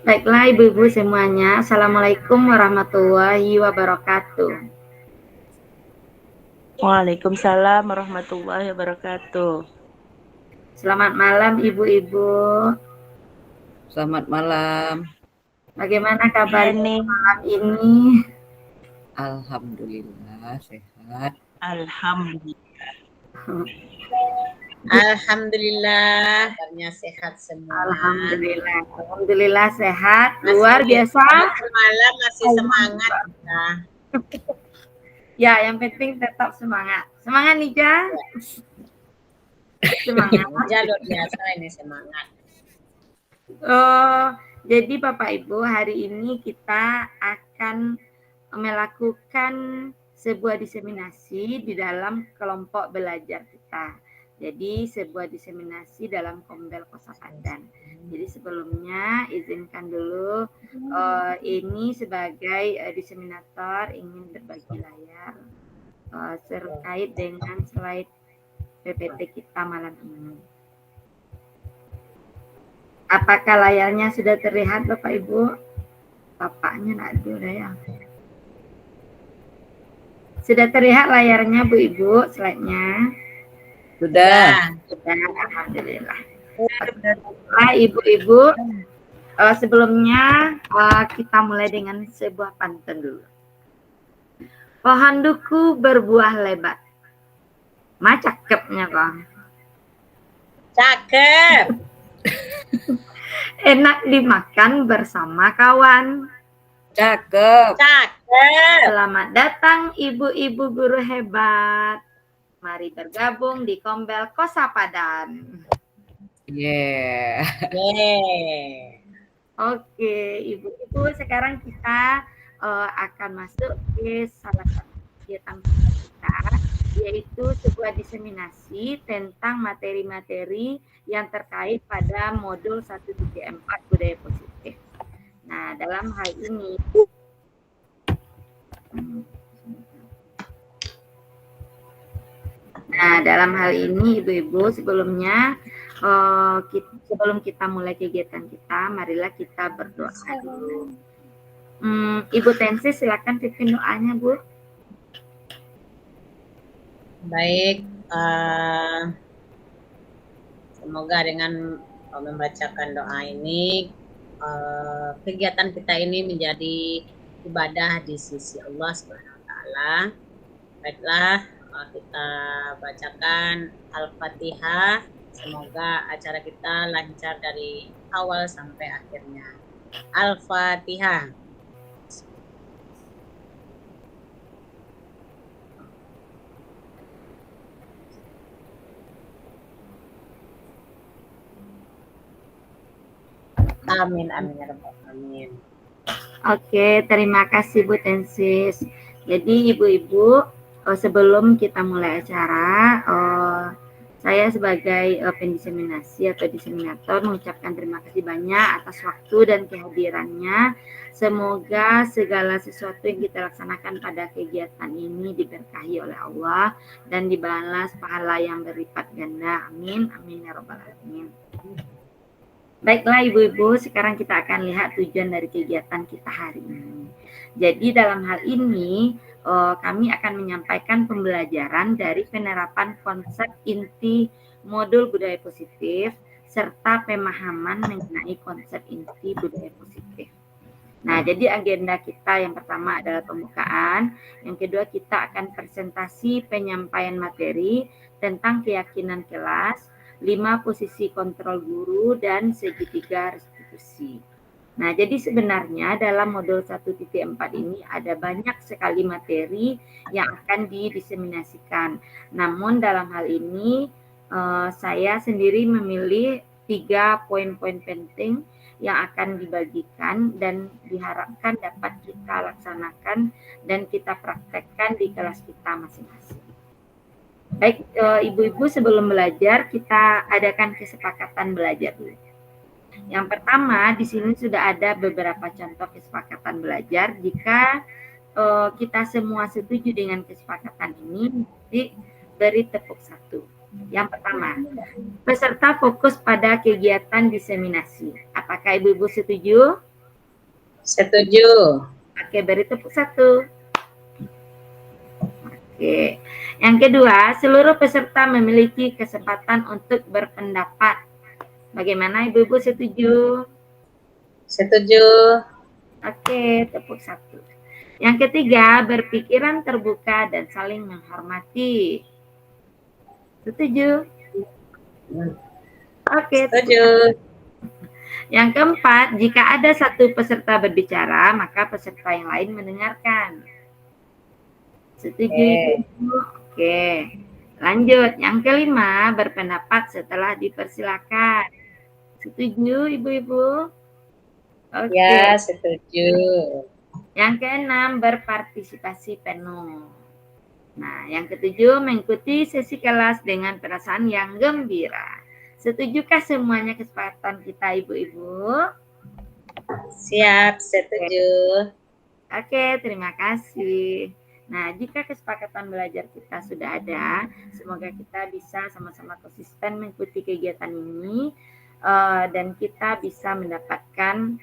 Baiklah ibu-ibu semuanya, Assalamualaikum warahmatullahi wabarakatuh. Waalaikumsalam warahmatullahi wabarakatuh. Selamat malam ibu-ibu. Selamat malam. Bagaimana kabarnya malam ini? Alhamdulillah sehat. Alhamdulillah. Alhamdulillah, kabarnya sehat semua. Alhamdulillah sehat. Luar biasa. Malam masih semangat kita. Ya, yang penting tetap semangat. Semangat Nija. Semangat. Nija luar biasa ini semangat. Jadi Bapak Ibu, hari ini kita akan melakukan sebuah diseminasi di dalam kelompok belajar kita. Jadi sebuah diseminasi dalam Kombel Kosapadan. Jadi sebelumnya izinkan dulu ini sebagai diseminator ingin berbagi layar terkait dengan slide PPT kita malam ini. Apakah layarnya sudah terlihat Bapak Ibu? Bapaknya nggak ada udah ya. Sudah terlihat layarnya Bu Ibu, slide-nya? Sudah. Alhamdulillah. Ibu-ibu, sebelumnya kita mulai dengan sebuah pantun dulu. Pohon duku berbuah lebat. Ma cakepnya kok. Cakep. Enak dimakan bersama kawan. Cakep. Cakep. Selamat datang ibu-ibu guru hebat. Mari bergabung di Kombel Kosapadan. Yeah. Oke, ibu-ibu, sekarang kita akan masuk ke salah satu kegiatan kita, yaitu sebuah diseminasi tentang materi-materi yang terkait pada modul 1.4 budaya positif. Nah, dalam hal ini ibu-ibu, sebelumnya sebelum kita mulai kegiatan kita, marilah kita berdoa dulu. Ibu Tensi, silakan pimpin doanya, Bu. Baik, semoga dengan membacakan doa ini kegiatan kita ini menjadi ibadah di sisi Allah Subhanahu wa taala. Baiklah, kita bacakan Al-Fatihah. Semoga acara kita lancar dari awal sampai akhirnya. Al-Fatihah. Amin, amin ya rabbal alamin. Oke, terima kasih Bu Tensis. Jadi ibu-ibu, sebelum kita mulai acara, saya sebagai pendiseminasi atau diseminator mengucapkan terima kasih banyak atas waktu dan kehadirannya. Semoga segala sesuatu yang kita laksanakan pada kegiatan ini diberkahi oleh Allah dan dibalas pahala yang berlipat ganda. Amin, amin ya rabbal alamin. Baiklah ibu-ibu, sekarang kita akan lihat tujuan dari kegiatan kita hari ini. Jadi dalam hal ini kami akan menyampaikan pembelajaran dari penerapan konsep inti modul budaya positif serta pemahaman mengenai konsep inti budaya positif. Nah, jadi agenda kita yang pertama adalah pembukaan, yang kedua kita akan presentasi penyampaian materi tentang keyakinan kelas, 5 posisi kontrol guru, dan segitiga restitusi. Nah, jadi sebenarnya dalam modul 1.4 ini ada banyak sekali materi yang akan didiseminasikan. Namun dalam hal ini saya sendiri memilih 3 poin-poin penting yang akan dibagikan dan diharapkan dapat kita laksanakan dan kita praktekkan di kelas kita masing-masing. Baik, ibu-ibu, sebelum belajar kita adakan kesepakatan belajar dulu. Yang pertama, di sini sudah ada beberapa contoh kesepakatan belajar. Jika kita semua setuju dengan kesepakatan ini, diberi tepuk 1. Yang pertama, peserta fokus pada kegiatan diseminasi. Apakah ibu-ibu setuju? Setuju. Oke, beri tepuk satu. Oke. Yang kedua, seluruh peserta memiliki kesempatan untuk berpendapat. Bagaimana Ibu-ibu setuju? Setuju. Oke, tepuk satu. Yang ketiga, berpikiran terbuka dan saling menghormati. Setuju? Oke. Setuju. Yang keempat, jika ada satu peserta berbicara, maka peserta yang lain mendengarkan. Setuju? Oke. Lanjut. Yang kelima, berpendapat setelah dipersilakan. Setuju, Ibu-ibu? Oke. Ya, setuju. Yang keenam, berpartisipasi penuh. Nah, yang ketujuh, mengikuti sesi kelas dengan perasaan yang gembira. Setujukah semuanya kesepakatan kita, Ibu-ibu? Siap, setuju. Oke, terima kasih. Nah, jika kesepakatan belajar kita sudah ada, semoga kita bisa sama-sama konsisten mengikuti kegiatan ini dan kita bisa mendapatkan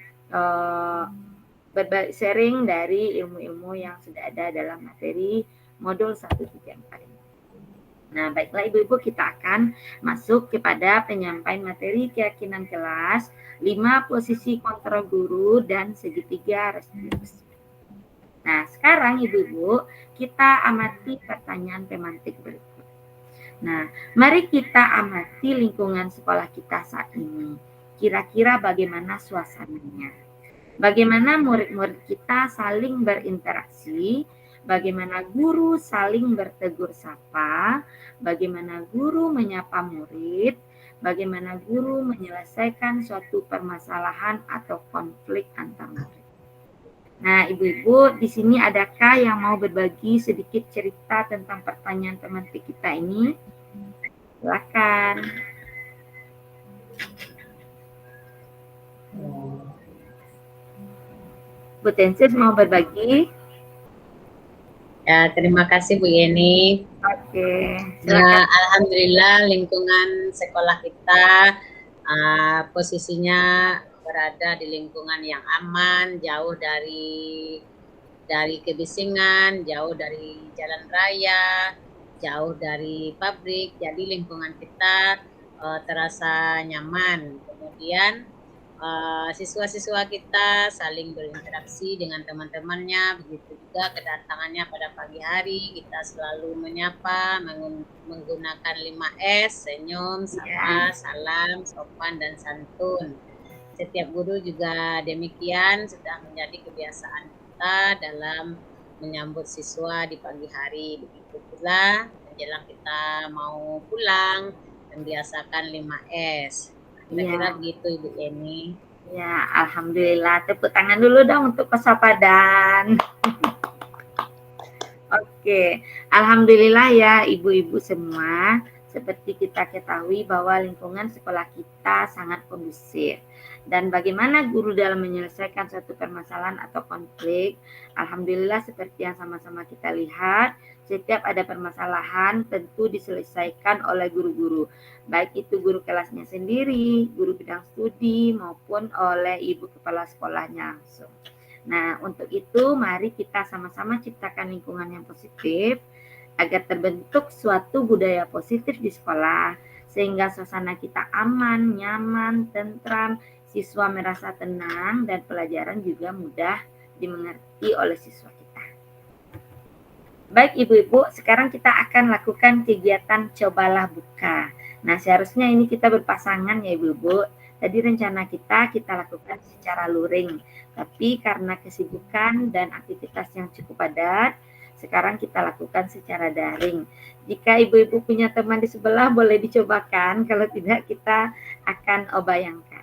sharing dari ilmu-ilmu yang sudah ada dalam materi modul 134 ini. Nah, baiklah Ibu-ibu, kita akan masuk kepada penyampaian materi keyakinan kelas, 5 posisi kontrol guru dan segitiga restribusi. Nah, sekarang Ibu-ibu, kita amati pertanyaan pemantik berikut. Nah, mari kita amati lingkungan sekolah kita saat ini. Kira-kira bagaimana suasananya? Bagaimana murid-murid kita saling berinteraksi? Bagaimana guru saling bertegur sapa? Bagaimana guru menyapa murid? Bagaimana guru menyelesaikan suatu permasalahan atau konflik antar murid? Nah, Ibu-ibu, di sini adakah yang mau berbagi sedikit cerita tentang pertanyaan pemantik kita ini? Silakan. Bu Tensis mau berbagi? Ya, terima kasih Bu Yeni. Oke. Nah, alhamdulillah lingkungan sekolah kita posisinya berada di lingkungan yang aman, jauh dari kebisingan, jauh dari jalan raya, jauh dari pabrik. Jadi lingkungan kita terasa nyaman. Kemudian siswa-siswa kita saling berinteraksi dengan teman-temannya, begitu juga kedatangannya pada pagi hari, kita selalu menyapa menggunakan 5S, senyum, sapa, salam, sopan, dan santun. Setiap guru juga demikian, sudah menjadi kebiasaan kita dalam menyambut siswa di pagi hari. Begitu pula menjelang kita mau pulang, membiasakan 5S. Kira-kira begitu Ibu Yeni. Ya, alhamdulillah. Tepuk tangan dulu dong untuk kesapadan. Oke, alhamdulillah ya Ibu-ibu semua. Seperti kita ketahui bahwa lingkungan sekolah kita sangat kondusif. Dan bagaimana guru dalam menyelesaikan suatu permasalahan atau konflik? Alhamdulillah seperti yang sama-sama kita lihat, setiap ada permasalahan tentu diselesaikan oleh guru-guru. Baik itu guru kelasnya sendiri, guru bidang studi, maupun oleh ibu kepala sekolahnya langsung. Nah, untuk itu mari kita sama-sama ciptakan lingkungan yang positif agar terbentuk suatu budaya positif di sekolah sehingga suasana kita aman, nyaman, tentram, siswa merasa tenang dan pelajaran juga mudah dimengerti oleh siswa kita. Baik Ibu-ibu, sekarang kita akan lakukan kegiatan cobalah buka. Nah, seharusnya ini kita berpasangan ya Ibu-ibu. Tadi rencana kita lakukan secara luring. Tapi karena kesibukan dan aktivitas yang cukup padat, sekarang kita lakukan secara daring. Jika Ibu-ibu punya teman di sebelah, boleh dicobakan. Kalau tidak, kita akan bayangkan.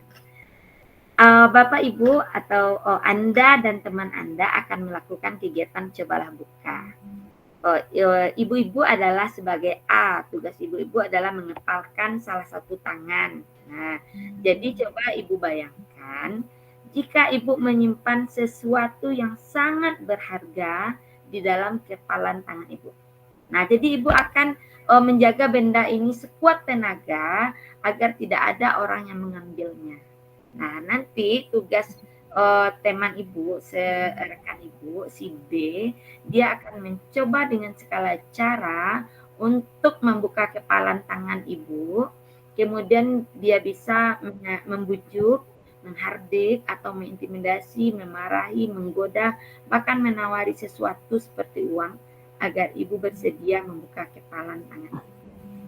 Bapak, Ibu, atau Anda dan teman Anda akan melakukan kegiatan cobalah buka. Ibu-ibu adalah sebagai A, tugas ibu-ibu adalah mengepalkan salah satu tangan. Nah, jadi coba Ibu bayangkan, jika Ibu menyimpan sesuatu yang sangat berharga di dalam kepalan tangan Ibu. Nah, jadi Ibu akan menjaga benda ini sekuat tenaga agar tidak ada orang yang mengambilnya. Nah, nanti tugas teman ibu, rekan ibu, si B, dia akan mencoba dengan segala cara untuk membuka kepalan tangan ibu, kemudian dia bisa membujuk, menghardik, atau mengintimidasi, memarahi, menggoda, bahkan menawari sesuatu seperti uang agar ibu bersedia membuka kepalan tangan.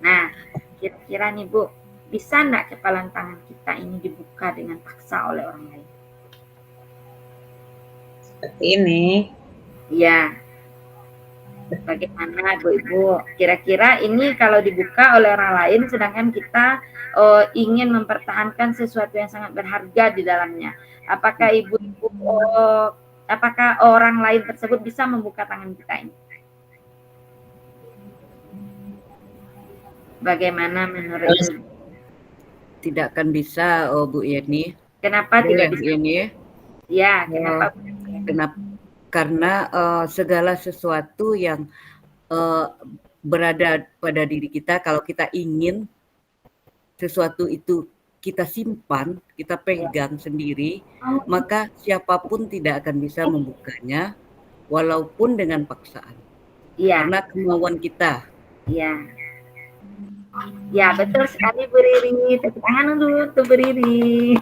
Nah, kira-kira nih Bu, bisa enggak kepalan tangan kita ini dibuka dengan paksa oleh orang lain? Seperti ini. Iya. Bagaimana Bu-Ibu? Kira-kira ini kalau dibuka oleh orang lain sedangkan kita ingin mempertahankan sesuatu yang sangat berharga di dalamnya. Apakah Ibu-Ibu apakah orang lain tersebut bisa membuka tangan kita ini? Bagaimana menurut Ibu? Tidak akan bisa, Bu Yeni. Kenapa Boleh, tidak Bu bisa? Yeni? Ya, kenapa? Kenapa? Karena segala sesuatu yang berada pada diri kita, kalau kita ingin sesuatu itu kita simpan, kita pegang sendiri, maka siapapun tidak akan bisa membukanya, walaupun dengan paksaan. Iya. Karena kemauan kita. Iya. Ya, betul sekali Bu Riri. Tepuk tangan dulu untuk Bu Riri.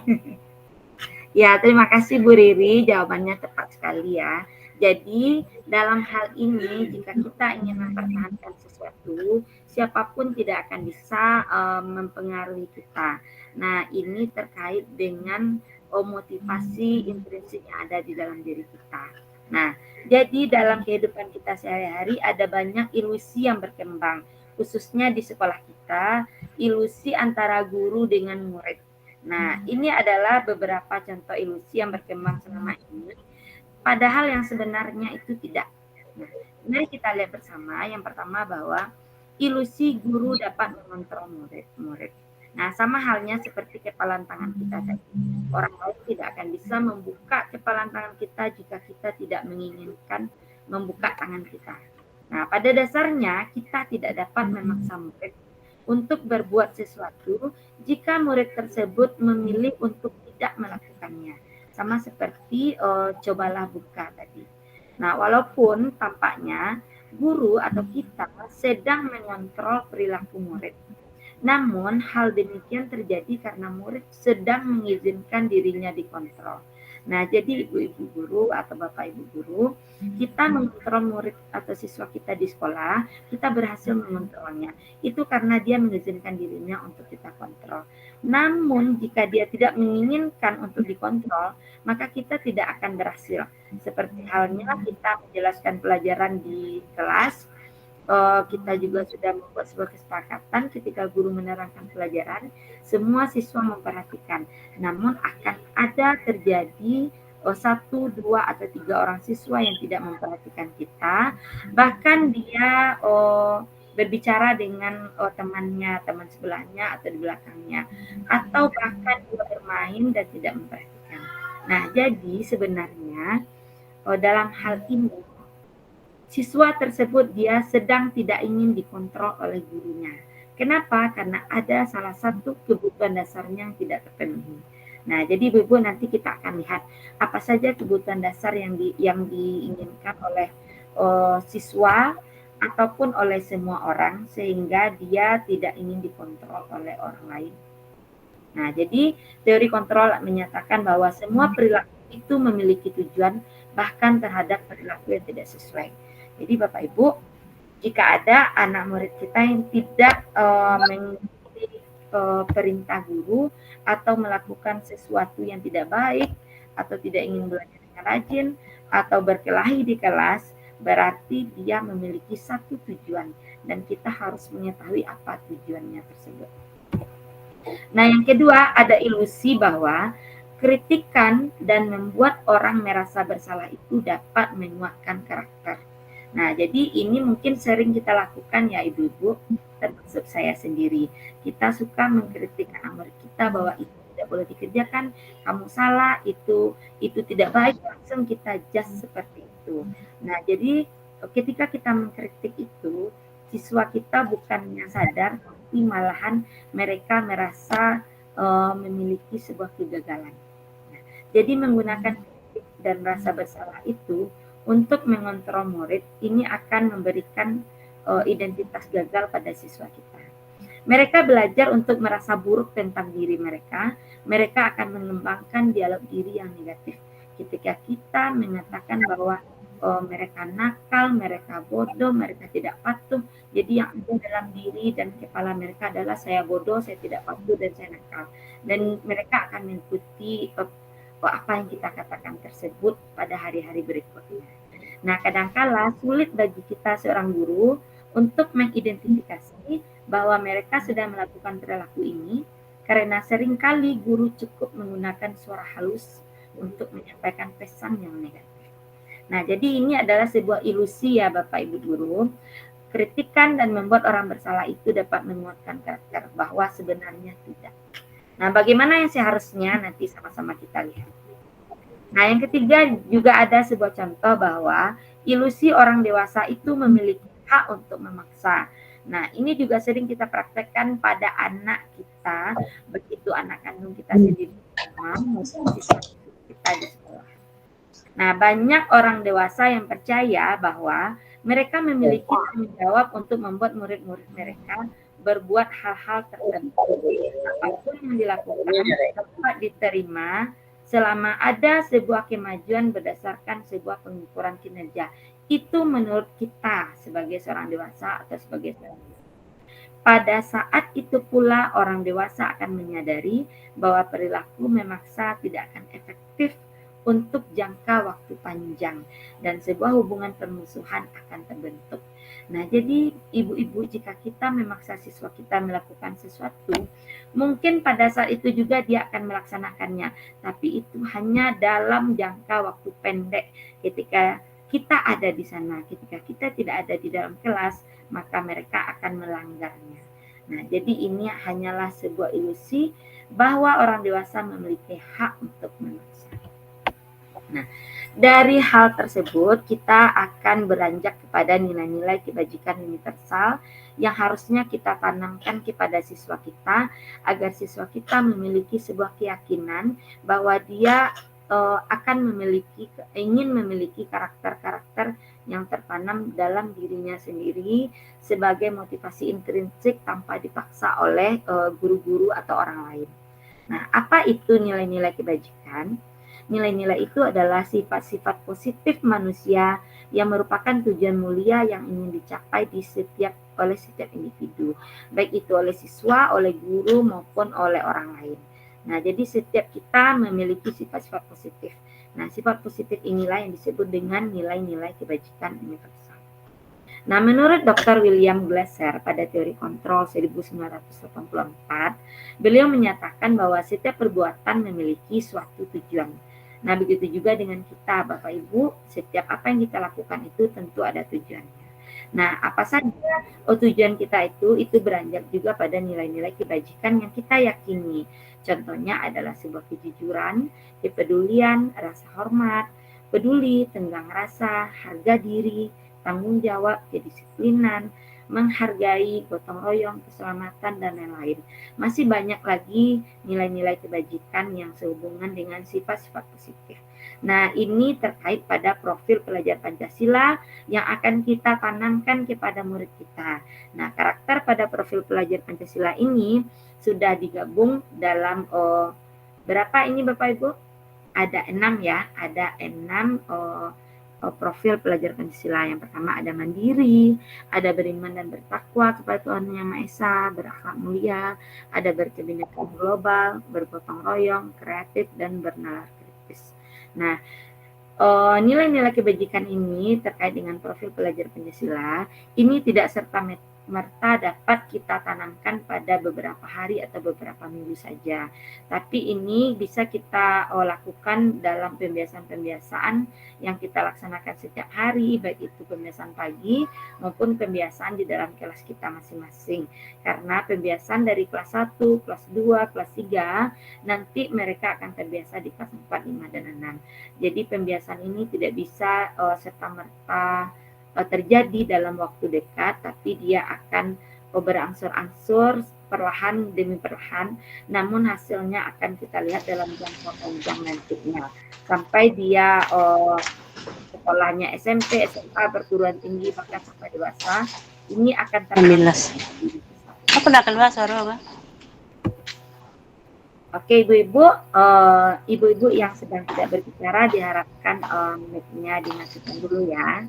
Ya, terima kasih Bu Riri, jawabannya tepat sekali ya. Jadi, dalam hal ini jika kita ingin mempertahankan sesuatu, siapapun tidak akan bisa mempengaruhi kita. Nah, ini terkait dengan motivasi intrinsik yang ada di dalam diri kita. Nah, jadi dalam kehidupan kita sehari-hari ada banyak ilusi yang berkembang, khususnya di sekolah kita, ilusi antara guru dengan murid. Nah, ini adalah beberapa contoh ilusi yang berkembang selama ini, padahal yang sebenarnya itu tidak. Nah, mari kita lihat bersama. Yang pertama bahwa ilusi guru dapat mengontrol murid-murid. Nah, sama halnya seperti kepalan tangan kita tadi. Orang lain tidak akan bisa membuka kepalan tangan kita jika kita tidak menginginkan membuka tangan kita. Nah, pada dasarnya kita tidak dapat memaksa murid untuk berbuat sesuatu jika murid tersebut memilih untuk tidak melakukannya. Sama seperti cobalah buka tadi. Nah, walaupun tampaknya guru atau kita sedang mengontrol perilaku murid. Namun, hal demikian terjadi karena murid sedang mengizinkan dirinya dikontrol. Nah, jadi ibu-ibu guru atau bapak ibu guru, kita mengontrol murid atau siswa kita di sekolah, kita berhasil mengontrolnya. Itu karena dia mengizinkan dirinya untuk kita kontrol. Namun, jika dia tidak menginginkan untuk dikontrol, maka kita tidak akan berhasil. Seperti halnya kita menjelaskan pelajaran di kelas, kita juga sudah membuat sebuah kesepakatan ketika guru menerangkan pelajaran, semua siswa memperhatikan. Namun akan ada terjadi 1, 2, atau 3 orang siswa yang tidak memperhatikan kita, bahkan dia berbicara dengan temannya, teman sebelahnya atau di belakangnya, atau bahkan dia bermain dan tidak memperhatikan. Nah, jadi sebenarnya dalam hal ini siswa tersebut dia sedang tidak ingin dikontrol oleh gurunya. Kenapa? Karena ada salah satu kebutuhan dasarnya yang tidak terpenuhi. Nah, jadi Ibu nanti kita akan lihat apa saja kebutuhan dasar yang diinginkan oleh siswa ataupun oleh semua orang sehingga dia tidak ingin dikontrol oleh orang lain. Nah, jadi teori kontrol menyatakan bahwa semua perilaku itu memiliki tujuan bahkan terhadap perilaku yang tidak sesuai. Jadi Bapak Ibu, jika ada anak murid kita yang tidak mengikuti perintah guru atau melakukan sesuatu yang tidak baik atau tidak ingin belajar dengan rajin atau berkelahi di kelas, berarti dia memiliki satu tujuan dan kita harus mengetahui apa tujuannya tersebut. Nah, yang kedua ada ilusi bahwa kritikan dan membuat orang merasa bersalah itu dapat menguatkan karakter. Nah, jadi ini mungkin sering kita lakukan ya ibu-ibu, termasuk saya sendiri. Kita suka mengkritik anak murid kita bahwa itu tidak boleh dikerjakan, kamu salah, itu tidak baik, langsung kita judge seperti itu. Nah, jadi ketika kita mengkritik itu, siswa kita bukannya sadar, tapi malahan mereka merasa memiliki sebuah kegagalan. Jadi menggunakan kritik dan rasa bersalah itu untuk mengontrol murid ini akan memberikan identitas gagal pada siswa kita. Mereka belajar untuk merasa buruk tentang diri mereka. Mereka akan mengembangkan dialog diri yang negatif. Ketika kita mengatakan bahwa mereka nakal, mereka bodoh, mereka tidak patuh. Jadi yang ada dalam diri dan kepala mereka adalah saya bodoh, saya tidak patuh, dan saya nakal. Dan mereka akan mengikuti apa yang kita katakan tersebut pada hari-hari berikutnya. Nah, kadangkala sulit bagi kita seorang guru untuk mengidentifikasi bahwa mereka sedang melakukan perilaku ini karena seringkali guru cukup menggunakan suara halus untuk menyampaikan pesan yang negatif. Nah, jadi ini adalah sebuah ilusi ya Bapak Ibu guru. Kritikan dan membuat orang bersalah itu dapat menguatkan karakter bahwa sebenarnya tidak. Nah, bagaimana yang seharusnya nanti sama-sama kita lihat. Nah, yang ketiga juga ada sebuah contoh bahwa ilusi orang dewasa itu memiliki hak untuk memaksa. Nah, ini juga sering kita praktekkan pada anak kita, begitu anak kandung kita sendiri maupun siswa kita di sekolah. Nah, banyak orang dewasa yang percaya bahwa mereka memiliki tanggung jawab untuk membuat murid-murid mereka berbuat hal-hal tertentu. Apapun yang dilakukan dapat diterima selama ada sebuah kemajuan berdasarkan sebuah pengukuran kinerja. Itu menurut kita sebagai seorang dewasa atau sebagai seorang pada saat itu pula orang dewasa akan menyadari bahwa perilaku memaksa tidak akan efektif untuk jangka waktu panjang dan sebuah hubungan permusuhan akan terbentuk. Nah, jadi ibu-ibu jika kita memaksa siswa kita melakukan sesuatu, mungkin pada saat itu juga dia akan melaksanakannya, tapi itu hanya dalam jangka waktu pendek ketika kita ada di sana. Ketika kita tidak ada di dalam kelas, maka mereka akan melanggarnya. Nah, jadi ini hanyalah sebuah ilusi bahwa orang dewasa memiliki hak untuk memaksa. Nah, dari hal tersebut kita akan beranjak kepada nilai-nilai kebajikan universal yang harusnya kita tanamkan kepada siswa kita agar siswa kita memiliki sebuah keyakinan bahwa dia akan ingin memiliki karakter-karakter yang tertanam dalam dirinya sendiri sebagai motivasi intrinsik tanpa dipaksa oleh guru-guru atau orang lain. Nah, apa itu nilai-nilai kebajikan? Nilai-nilai itu adalah sifat-sifat positif manusia yang merupakan tujuan mulia yang ingin dicapai oleh setiap individu, baik itu oleh siswa, oleh guru maupun oleh orang lain. Nah, jadi setiap kita memiliki sifat-sifat positif. Nah, sifat positif inilah yang disebut dengan nilai-nilai kebajikan universal. Nah, menurut Dr. William Glasser pada teori kontrol 1984, beliau menyatakan bahwa setiap perbuatan memiliki suatu tujuan. Nah, begitu juga dengan kita, Bapak Ibu, setiap apa yang kita lakukan itu tentu ada tujuannya. Nah, apa saja tujuan kita itu beranjak juga pada nilai-nilai kebajikan yang kita yakini. Contohnya adalah sebuah kejujuran, kepedulian, rasa hormat, peduli, tenggang rasa, harga diri, tanggung jawab, kedisiplinan, menghargai, gotong royong, keselamatan, dan lain-lain. Masih banyak lagi nilai-nilai kebajikan yang sehubungan dengan sifat-sifat positif. Nah, ini terkait pada profil pelajar Pancasila yang akan kita tanamkan kepada murid kita. Nah, karakter pada profil pelajar Pancasila ini sudah digabung dalam berapa ini Bapak Ibu? Ada 6 ya, ada 6 profil pelajar Pancasila. Yang pertama ada mandiri, ada beriman dan bertakwa kepada Tuhan Yang Maha Esa, berakhlak mulia, ada berkebinekaan global, bergotong royong, kreatif, dan bernalar kritis. Nah, nilai-nilai kebajikan ini terkait dengan profil pelajar Pancasila ini tidak serta-merta dapat kita tanamkan pada beberapa hari atau beberapa minggu saja. Tapi ini bisa kita lakukan dalam pembiasaan-pembiasaan yang kita laksanakan setiap hari, baik itu pembiasaan pagi maupun pembiasaan di dalam kelas kita masing-masing. Karena pembiasaan dari kelas 1, kelas 2, kelas 3, nanti mereka akan terbiasa di kelas 4, 5, dan 6. Jadi pembiasaan ini tidak bisa serta-merta terjadi dalam waktu dekat, tapi dia akan berangsur-angsur perlahan demi perlahan, namun hasilnya akan kita lihat dalam jangka panjang nantinya. Sampai dia sekolahnya SMP, SMA, perguruan tinggi, bahkan sampai dewasa, ini akan terlihat. Aku nak keluar suara apa? Oke, ibu-ibu, ibu-ibu yang sedang tidak berbicara diharapkan mic-nya dimatikan dulu ya.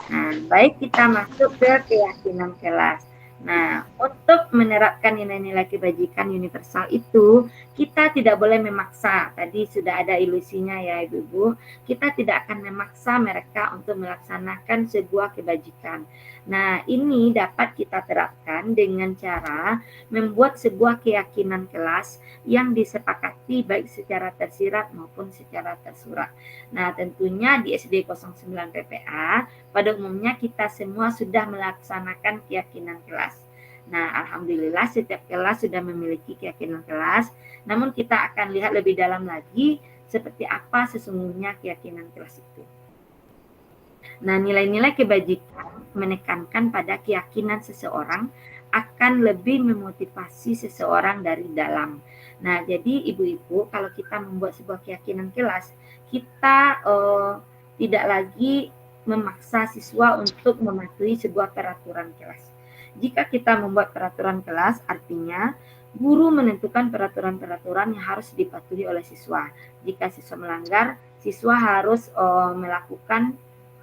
Nah, baik, kita masuk ke keyakinan kelas. Nah, untuk menerapkan nilai-nilai kebajikan universal itu, kita tidak boleh memaksa. Tadi sudah ada ilusinya ya Ibu-ibu. Kita tidak akan memaksa mereka untuk melaksanakan sebuah kebajikan. Nah, ini dapat kita terapkan dengan cara membuat sebuah keyakinan kelas yang disepakati baik secara tersirat maupun secara tersurat. Nah, tentunya di SD 09 PPA pada umumnya kita semua sudah melaksanakan keyakinan kelas. Nah, alhamdulillah setiap kelas sudah memiliki keyakinan kelas, namun kita akan lihat lebih dalam lagi seperti apa sesungguhnya keyakinan kelas itu. Nah, nilai-nilai kebajikan menekankan pada keyakinan seseorang akan lebih memotivasi seseorang dari dalam. Nah, jadi ibu-ibu kalau kita membuat sebuah keyakinan kelas, kita tidak lagi memaksa siswa untuk mematuhi sebuah peraturan kelas. Jika kita membuat peraturan kelas, artinya guru menentukan peraturan-peraturan yang harus dipatuhi oleh siswa. Jika siswa melanggar, siswa harus melakukan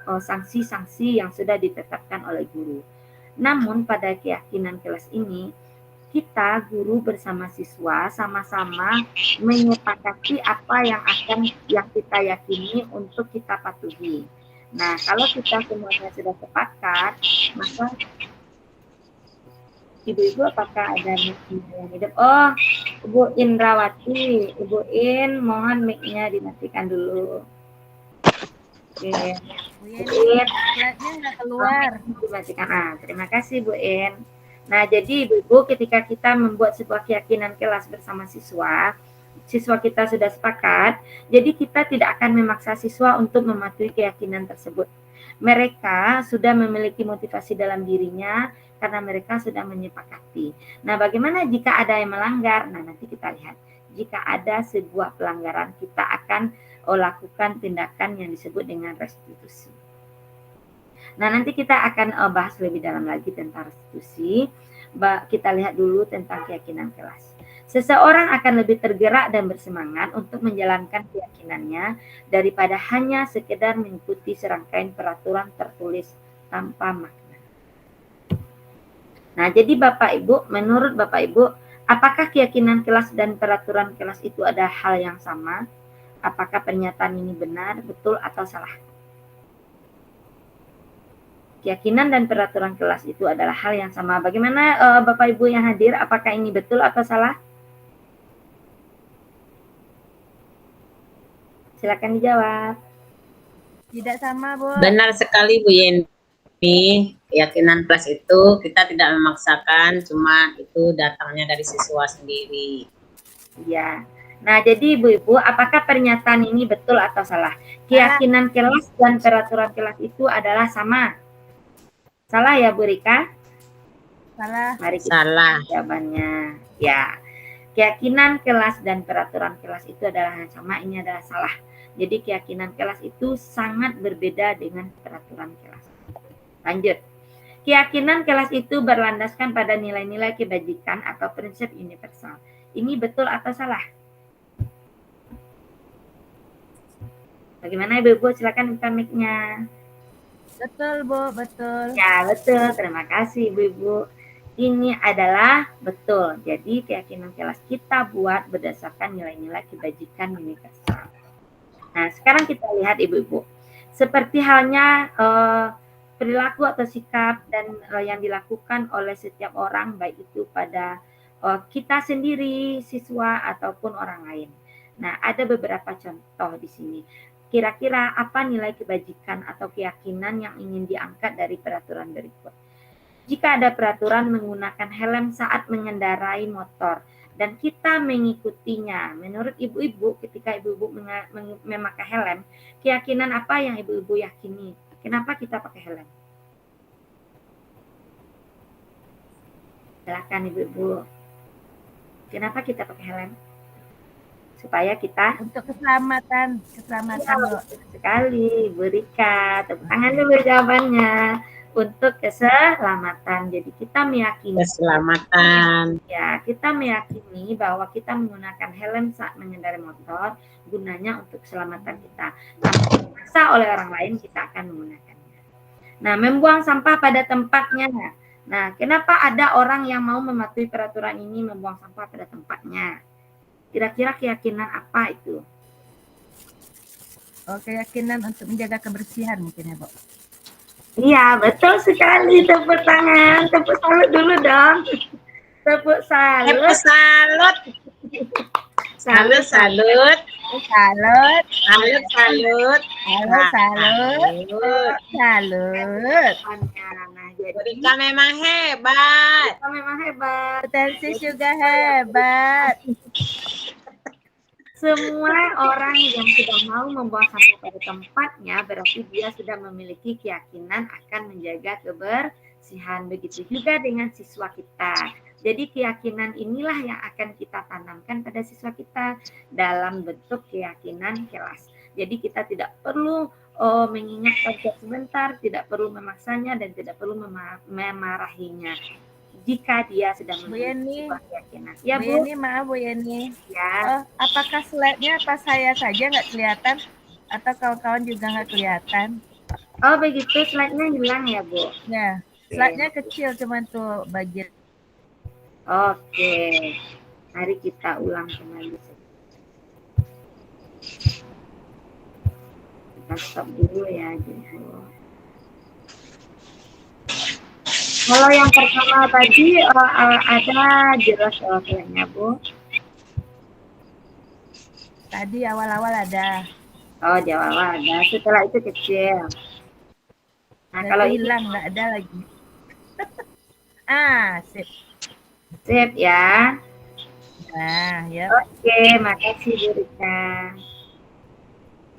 sanksi-sanksi yang sudah ditetapkan oleh guru. Namun pada keyakinan kelas ini, kita guru bersama siswa sama-sama menyepakati apa yang kita yakini untuk kita patuhi. Nah, kalau kita semuanya sudah sepakat, maka ibu-ibu apakah ada mic-nya yang hidup? Oh, Ibu Indrawati, Ibu In, mohon mic-nya dimatikan dulu. Oke, Bu In, slide-nya nggak keluar. Dimatikan. Terima kasih Bu In. Nah, jadi ibu-ibu ketika kita membuat sebuah keyakinan kelas bersama siswa kita sudah sepakat, jadi kita tidak akan memaksa siswa untuk mematuhi keyakinan tersebut. Mereka sudah memiliki motivasi dalam dirinya karena mereka sudah menyepakati. Nah, bagaimana jika ada yang melanggar? Nah, nanti kita lihat. Jika ada sebuah pelanggaran, kita akan lakukan tindakan yang disebut dengan restitusi. Nah, nanti kita akan bahas lebih dalam lagi tentang restitusi. Kita lihat dulu tentang keyakinan kelas. Seseorang akan lebih tergerak dan bersemangat untuk menjalankan keyakinannya daripada hanya sekedar mengikuti serangkaian peraturan tertulis tanpa makna. Nah, jadi Bapak Ibu, menurut Bapak Ibu, apakah keyakinan kelas dan peraturan kelas itu ada hal yang sama? Apakah pernyataan ini benar, betul, atau salah? Keyakinan dan peraturan kelas itu adalah hal yang sama. Bagaimana Bapak Ibu yang hadir, apakah ini betul atau salah? Silakan dijawab. Tidak sama, Bu. Benar sekali Bu Yeni. Keyakinan kelas itu kita tidak memaksakan, cuma itu datangnya dari siswa sendiri. Iya. Nah, jadi Ibu-Ibu, apakah pernyataan ini betul atau salah? Keyakinan kelas dan peraturan kelas itu adalah sama. Salah ya, Bu Rika? Salah. Mari kita Salah. jawabannya. Ya. Keyakinan kelas dan peraturan kelas itu adalah yang sama, ini adalah salah. Jadi keyakinan kelas itu sangat berbeda dengan peraturan kelas. Lanjut. Keyakinan kelas itu berlandaskan pada nilai-nilai kebajikan atau prinsip universal. Ini betul atau salah? Bagaimana Ibu-Ibu? Silakan buka mic-nya. Betul, Bu, betul. Ya, betul. Terima kasih Ibu-Ibu. Ini adalah betul. Jadi keyakinan kelas kita buat berdasarkan nilai-nilai kebajikan universal. Nah, sekarang kita lihat Ibu-Ibu. Seperti halnya perilaku atau sikap dan yang dilakukan oleh setiap orang, baik itu pada kita sendiri, siswa, ataupun orang lain. Nah, ada beberapa contoh di sini. Kira-kira apa nilai kebajikan atau keyakinan yang ingin diangkat dari peraturan berikut? Jika ada peraturan menggunakan helm saat mengendarai motor, dan kita mengikutinya. Menurut ibu-ibu, ketika ibu-ibu memakai helm, keyakinan apa yang ibu-ibu yakini? Kenapa kita pakai helm? Silakan Ibu-ibu. Kenapa kita pakai helm? Supaya kita Untuk keselamatan, Bu. sekali Bu Rika. Tepuk tangan dulu jawabannya. Untuk keselamatan. Jadi kita meyakini Keselamatan. ya, kita meyakini bahwa kita menggunakan helm saat mengendarai motor gunanya untuk keselamatan kita. Tanpa dipaksa oleh orang lain kita akan menggunakannya. Nah, membuang sampah pada tempatnya. Nah, kenapa ada orang yang mau mematuhi peraturan ini membuang sampah pada tempatnya? Kira-kira keyakinan apa itu? Oh, keyakinan untuk menjaga kebersihan mungkin ya, Bu. Iya, betul sekali. Tepuk tangan. Tepuk salut dulu dong. Tepuk salut. Salut. Salut, salut. Salut. Salut, salut. Salut. Salut. Nah, jadi Rika memang hebat. kita memang hebat. Potensi juga hebat. Semua orang yang sudah mau membuang sampah pada tempatnya berarti dia sudah memiliki keyakinan akan menjaga kebersihan. Begitu juga dengan siswa kita. Jadi keyakinan inilah yang akan kita tanamkan pada siswa kita dalam bentuk keyakinan kelas. Jadi kita tidak perlu mengingatkan sebentar, tidak perlu memaksanya dan tidak perlu memarahinya. Jika dia sudah Bu Yeni. memiliki sebuah keyakinan. Ya Bu Bu, Yeni, maaf Bu Yeni. ya. Apakah slide-nya pas saya saja nggak kelihatan atau kawan-kawan juga nggak kelihatan? Oh begitu, slide-nya hilang ya Bu? Ya, slide-nya kecil cuman tuh bagian. Oke, mari kita ulang kembali. Kita stop dulu ya. Kalau yang pertama tadi ada jelas slide-nya Bu? Tadi awal-awal ada. Oh di awal ada, setelah itu kecil. Nah Berarti kalau ini hilang nggak ada lagi. Sip. sip ya. Nah, ya. Oke, makasih Bu Rika.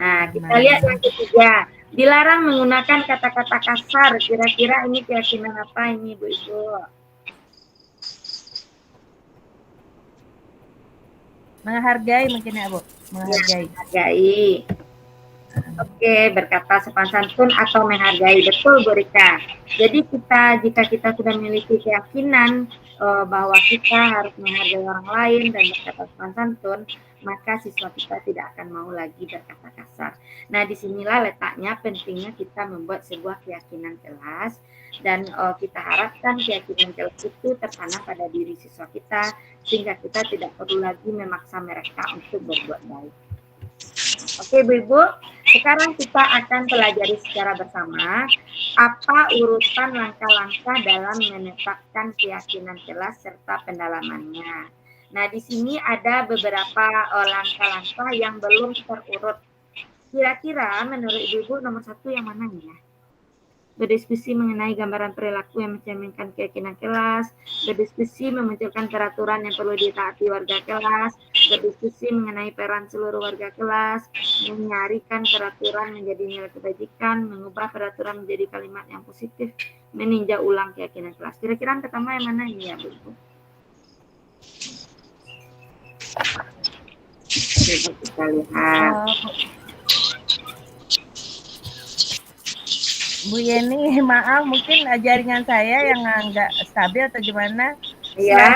Nah, kita lihat yang ketiga. Dilarang menggunakan kata-kata kasar. Kira-kira ini keyakinan apa ini, Bu Ibu? Menghargai mungkin ya, Bu. Menghargai. Menghargai. Oke, berkata sopan santun atau menghargai. Betul, Bu Rika. Jadi jika kita sudah memiliki keyakinan bahwa kita harus menghargai orang lain dan berkata sopan santun, maka siswa kita tidak akan mau lagi berkata kasar. Nah, disinilah letaknya pentingnya kita membuat sebuah keyakinan kelas dan kita harapkan keyakinan kelas itu tertanam pada diri siswa kita sehingga kita tidak perlu lagi memaksa mereka untuk berbuat baik. Oke, Bu Ibu, sekarang kita akan pelajari secara bersama apa urutan langkah-langkah dalam menetapkan keyakinan kelas serta pendalamannya. Nah, di sini ada beberapa langkah-langkah yang belum terurut. Kira-kira menurut Ibu nomor 1 yang mana ya? Berdiskusi mengenai gambaran perilaku yang mencerminkan keyakinan kelas, berdiskusi memunculkan peraturan yang perlu ditaati warga kelas, berdiskusi mengenai peran seluruh warga kelas, menyarikan peraturan menjadi nilai kebajikan, mengubah peraturan menjadi kalimat yang positif, meninjau ulang keyakinan kelas. Kira-kira yang pertama yang mana ini ya, Bu Ibu? Coba kita lihat. Bu Yeni, maaf mungkin jaringan saya yang nggak stabil atau gimana. Ya.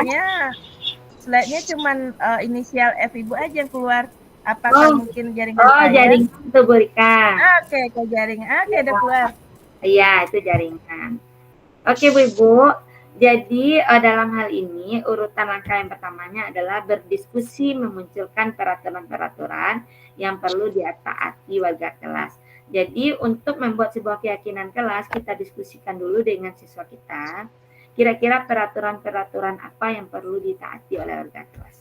Slide-nya cuman inisial F Ibu aja yang keluar. Apakah mungkin jaringan saya? Oh, jaringan itu Bu Rika. Oke, ke jaringan. Oke, udah keluar. Iya, itu jaringan. Oke, Bu Ibu. Jadi dalam hal ini urutan langkah yang pertamanya adalah berdiskusi memunculkan peraturan-peraturan yang perlu ditaati warga kelas. Jadi untuk membuat sebuah keyakinan kelas, kita diskusikan dulu dengan siswa kita, kira-kira peraturan-peraturan apa yang perlu ditaati oleh warga kelas.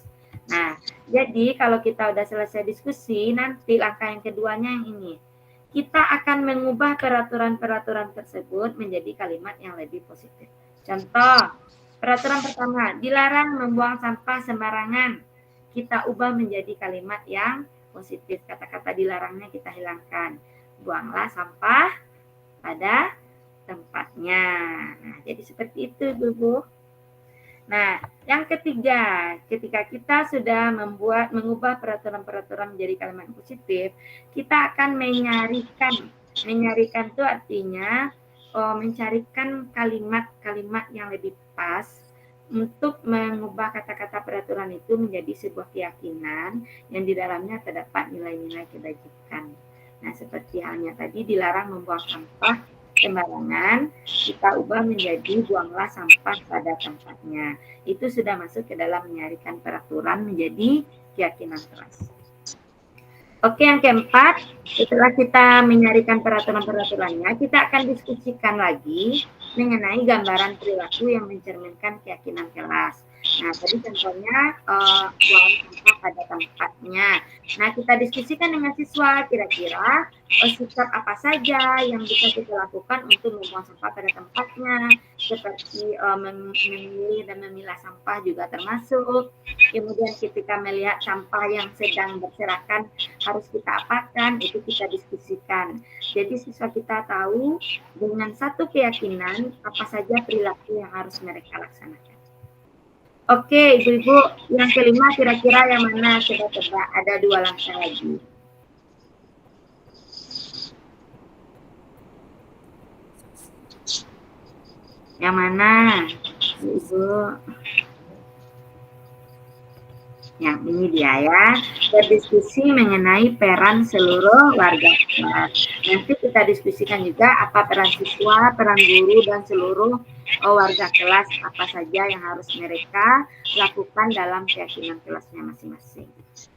Nah, jadi kalau kita udah selesai diskusi, nanti langkah yang keduanya yang ini. Kita akan mengubah peraturan-peraturan tersebut menjadi kalimat yang lebih positif. Contoh, peraturan pertama, dilarang membuang sampah sembarangan. Kita ubah menjadi kalimat yang positif. Kata-kata dilarangnya kita hilangkan. Buanglah sampah pada tempatnya. Nah, jadi seperti itu, Bu. Nah, yang ketiga, ketika kita sudah mengubah peraturan-peraturan menjadi kalimat positif, kita akan menyarikan. Menyarikan itu artinya mencarikan kalimat-kalimat yang lebih pas untuk mengubah kata-kata peraturan itu menjadi sebuah keyakinan yang di dalamnya terdapat nilai-nilai kebajikan. Nah, seperti halnya tadi dilarang membuang sampah sembarangan, kita ubah menjadi buanglah sampah pada tempatnya. Itu sudah masuk ke dalam menyarikan peraturan menjadi keyakinan keras. Oke, yang keempat, setelah kita menyarikan peraturan-peraturannya, kita akan diskusikan lagi mengenai gambaran perilaku yang mencerminkan keyakinan kelas. Nah, tadi contohnya buang sampah pada tempatnya. Nah, kita diskusikan dengan siswa kira-kira sikap apa saja yang bisa kita lakukan untuk membuang sampah pada tempatnya, seperti memilih dan memilah sampah juga termasuk. Kemudian ketika melihat sampah yang sedang berserakan harus kita apakan, itu kita diskusikan. Jadi siswa kita tahu dengan satu keyakinan apa saja perilaku yang harus mereka laksanakan. Oke, ibu-ibu, yang kelima kira-kira yang mana? Coba tebak, ada 2 langkah lagi. Yang mana, ibu? Yang ini dia ya, berdiskusi mengenai peran seluruh warga kelas. Nanti kita diskusikan juga apa peran siswa, peran guru, dan seluruh warga kelas, apa saja yang harus mereka lakukan dalam keyakinan kelasnya masing-masing.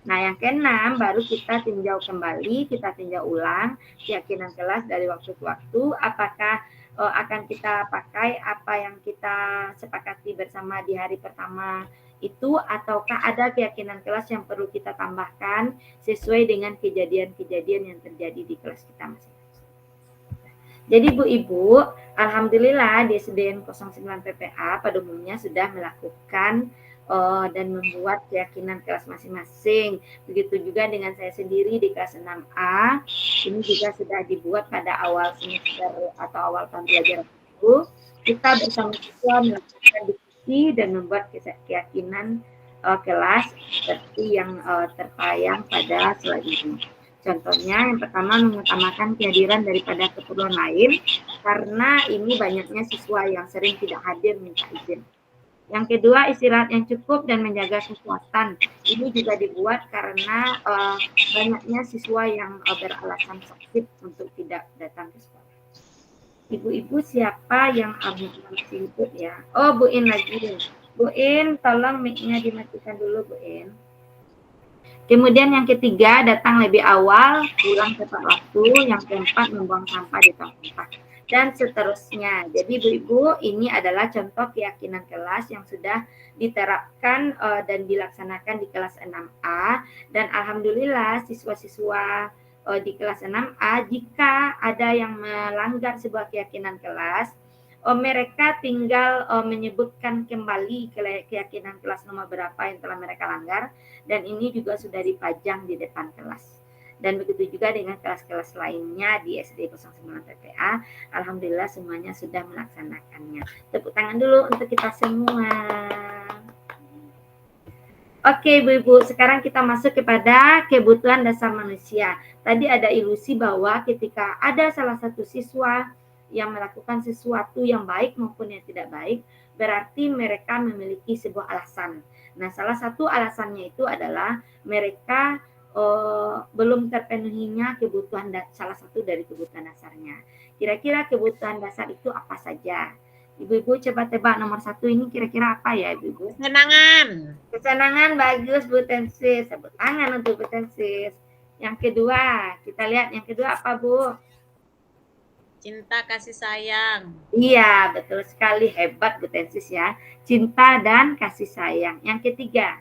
Nah, yang keenam baru kita tinjau kembali, kita tinjau ulang keyakinan kelas dari waktu ke waktu, apakah akan kita pakai apa yang kita sepakati bersama di hari pertama itu, ataukah ada keyakinan kelas yang perlu kita tambahkan sesuai dengan kejadian-kejadian yang terjadi di kelas kita masing-masing. Jadi Bu-Ibu, alhamdulillah di SDN 09 PPA pada umumnya sudah melakukan dan membuat keyakinan kelas masing-masing. Begitu juga dengan saya sendiri di kelas 6A, ini juga sudah dibuat pada awal semester atau awal tahun pelajaran itu. Kita bersama siswa melakukan diskusi dan membuat keyakinan kelas seperti yang tertayang pada slide ini. Contohnya yang pertama mengutamakan kehadiran daripada keperluan lain karena ini banyaknya siswa yang sering tidak hadir minta izin. Yang kedua, istirahat yang cukup dan menjaga kesehatan. Ini juga dibuat karena banyaknya siswa yang beralasan sakit untuk tidak datang ke sekolah. Ibu-ibu siapa yang masih ikut ya? Oh, Bu In lagi. Bu In, tolong mic-nya dimatikan dulu, Bu In. Kemudian yang ketiga, datang lebih awal, pulang tepat waktu. Yang keempat, membuang sampah di tong sampah. Dan seterusnya. Jadi ibu-ibu, ini adalah contoh keyakinan kelas yang sudah diterapkan dan dilaksanakan di kelas 6A. Dan alhamdulillah siswa-siswa di kelas 6A, jika ada yang melanggar sebuah keyakinan kelas, mereka tinggal menyebutkan kembali keyakinan kelas nomor berapa yang telah mereka langgar, dan ini juga sudah dipajang di depan kelas. Dan begitu juga dengan kelas-kelas lainnya di SD 09 PPA. Alhamdulillah semuanya sudah melaksanakannya. Tepuk tangan dulu untuk kita semua. Oke Ibu-Ibu, sekarang kita masuk kepada kebutuhan dasar manusia. Tadi ada ilusi bahwa ketika ada salah satu siswa yang melakukan sesuatu yang baik maupun yang tidak baik, berarti mereka memiliki sebuah alasan. Nah, salah satu alasannya itu adalah mereka belum terpenuhinya kebutuhan salah satu dari kebutuhan dasarnya. Kira-kira kebutuhan dasar itu apa saja? Ibu-ibu coba tebak nomor 1 ini kira-kira apa ya Ibu-ibu? Kesenangan. Kesenangan, bagus Bu Tensis. Tepuk tangan untuk Bu Tensis. Yang kedua, kita lihat yang kedua apa Bu? Cinta kasih sayang. Iya, betul sekali. Hebat Bu Tensis ya. Cinta dan kasih sayang. Yang ketiga.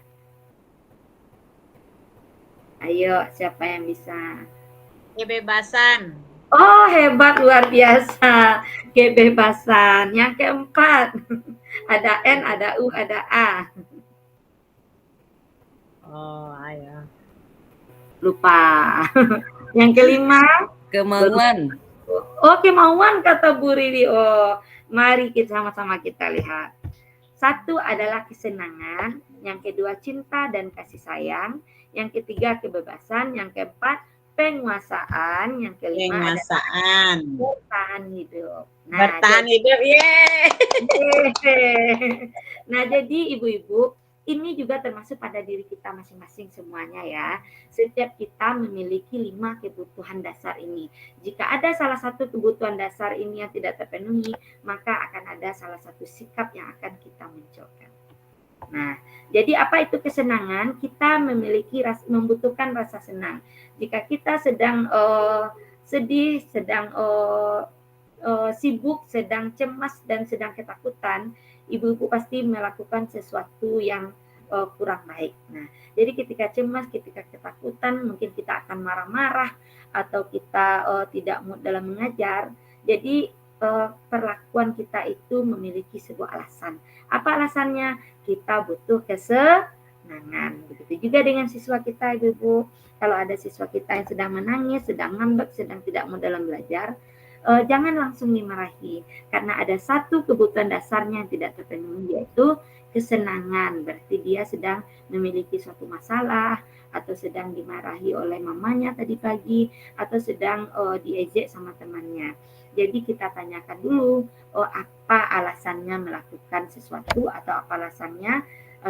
Ayo, siapa yang bisa? Kebebasan. Oh, hebat, luar biasa. Kebebasan. Yang keempat. Ada N, ada U, ada A. Oh, ayo. Lupa. Yang kelima. Kemauan. Oh, kemauan kata Bu Riri. Oh, mari kita sama-sama kita lihat. Satu adalah kesenangan, yang kedua cinta dan kasih sayang, yang ketiga kebebasan, yang keempat penguasaan, yang kelima adalah Penguasaan. bertahan hidup. Bertahan hidup, yeay. Nah, jadi ibu-ibu, ini juga termasuk pada diri kita masing-masing semuanya ya. Setiap kita memiliki 5 kebutuhan dasar ini. Jika ada salah satu kebutuhan dasar ini yang tidak terpenuhi, maka akan ada salah satu sikap yang akan kita munculkan. Nah, jadi apa itu kesenangan? Kita membutuhkan rasa senang. Jika kita sedang sedih, sedang sibuk, sedang cemas, dan sedang ketakutan, ibu-ibu pasti melakukan sesuatu yang kurang baik. Nah, jadi ketika cemas, ketika ketakutan, mungkin kita akan marah-marah atau kita tidak mood dalam mengajar. Jadi perlakuan kita itu memiliki sebuah alasan. Apa alasannya? Kita butuh kesenangan. Begitu juga dengan siswa kita, ibu-ibu. Kalau ada siswa kita yang sedang menangis, sedang ngambek, sedang tidak mau dalam belajar, jangan langsung dimarahi, karena ada satu kebutuhan dasarnya yang tidak terpenuhi, yaitu kesenangan. Berarti dia sedang memiliki suatu masalah, atau sedang dimarahi oleh mamanya tadi pagi, atau sedang diejek sama temannya. Jadi kita tanyakan dulu, apa alasannya melakukan sesuatu, atau apa alasannya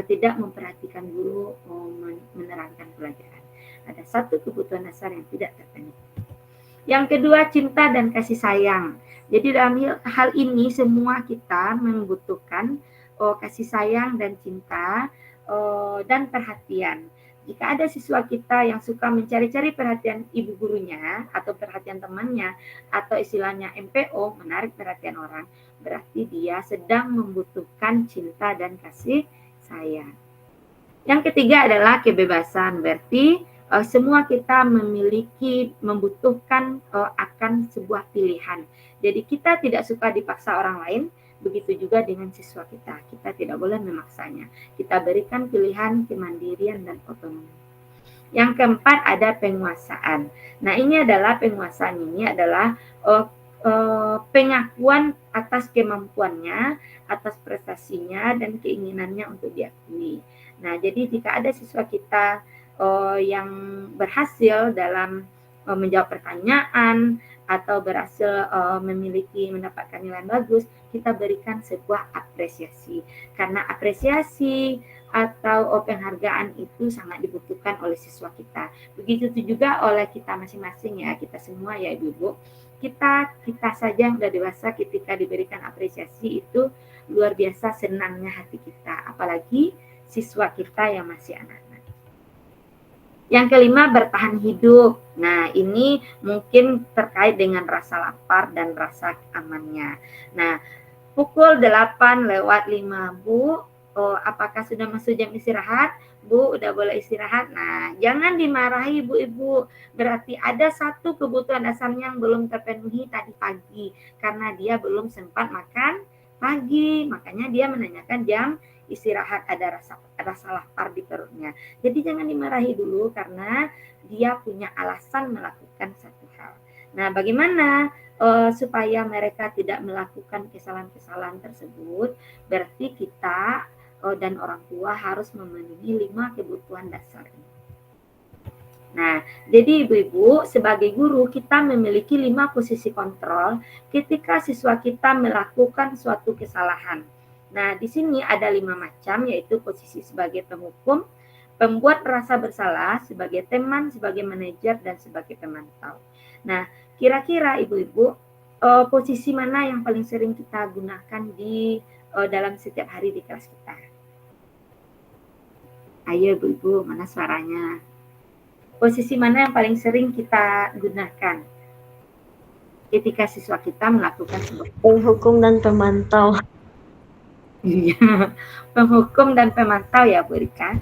tidak memperhatikan guru menerangkan pelajaran. Ada satu kebutuhan dasar yang tidak terpenuhi. Yang kedua, cinta dan kasih sayang. Jadi dalam hal ini semua kita membutuhkan kasih sayang dan cinta dan perhatian. Jika ada siswa kita yang suka mencari-cari perhatian ibu gurunya atau perhatian temannya atau istilahnya MPO, menarik perhatian orang, berarti dia sedang membutuhkan cinta dan kasih sayang. Yang ketiga adalah kebebasan, berarti semua kita membutuhkan akan sebuah pilihan. Jadi kita tidak suka dipaksa orang lain, begitu juga dengan siswa kita. Kita tidak boleh memaksanya. Kita berikan pilihan, kemandirian, dan otonomi. Yang keempat ada penguasaan. Nah, ini adalah penguasaan ini adalah pengakuan atas kemampuannya, atas prestasinya, dan keinginannya untuk diakui. Nah, jadi jika ada siswa kita yang berhasil dalam menjawab pertanyaan atau berhasil mendapatkan nilai bagus, kita berikan sebuah apresiasi. Karena apresiasi atau penghargaan itu sangat dibutuhkan oleh siswa kita. Begitu juga oleh kita masing-masing ya, kita semua ya ibu-ibu. Kita saja yang sudah dewasa ketika diberikan apresiasi itu luar biasa senangnya hati kita. Apalagi siswa kita yang masih anak-anak. Yang kelima, bertahan hidup. Nah, ini mungkin terkait dengan rasa lapar dan rasa amannya. Nah, pukul 8:05, Bu. Apakah sudah masuk jam istirahat? Bu, udah boleh istirahat. Nah, jangan dimarahi ibu-ibu. Berarti ada satu kebutuhan dasarnya yang belum terpenuhi tadi pagi. Karena dia belum sempat makan pagi. Makanya dia menanyakan jam istirahat, ada rasa lapar di perutnya. Jadi jangan dimarahi dulu karena dia punya alasan melakukan satu hal. Nah, bagaimana supaya mereka tidak melakukan kesalahan-kesalahan tersebut? Berarti kita dan orang tua harus memenuhi 5 kebutuhan dasar ini. Nah, jadi ibu-ibu sebagai guru kita memiliki 5 posisi kontrol ketika siswa kita melakukan suatu kesalahan. Nah, di sini ada 5 macam, yaitu posisi sebagai penghukum, pembuat merasa bersalah, sebagai teman, sebagai manajer, dan sebagai pemantau. Nah, kira-kira ibu-ibu, posisi mana yang paling sering kita gunakan di dalam setiap hari di kelas kita? Ayo ibu-ibu, mana suaranya? Posisi mana yang paling sering kita gunakan ketika siswa kita melakukan sebuah Penghukum dan pemantau. Iya, penghukum dan pemantau ya Bu Rika.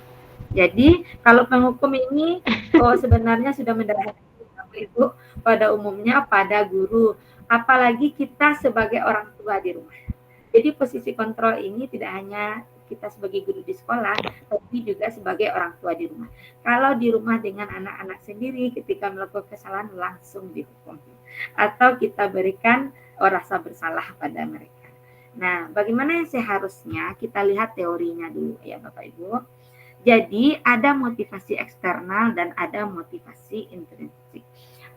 Jadi kalau penghukum ini sebenarnya sudah mendapatkan Ibu pada umumnya pada guru, apalagi kita sebagai orang tua di rumah. Jadi posisi kontrol ini tidak hanya kita sebagai guru di sekolah, tapi juga sebagai orang tua di rumah. Kalau di rumah dengan anak-anak sendiri ketika melakukan kesalahan langsung dihukum atau kita berikan rasa bersalah pada mereka. Nah, bagaimana yang seharusnya kita lihat teorinya dulu ya Bapak Ibu. Jadi ada motivasi eksternal dan ada motivasi intrinsik.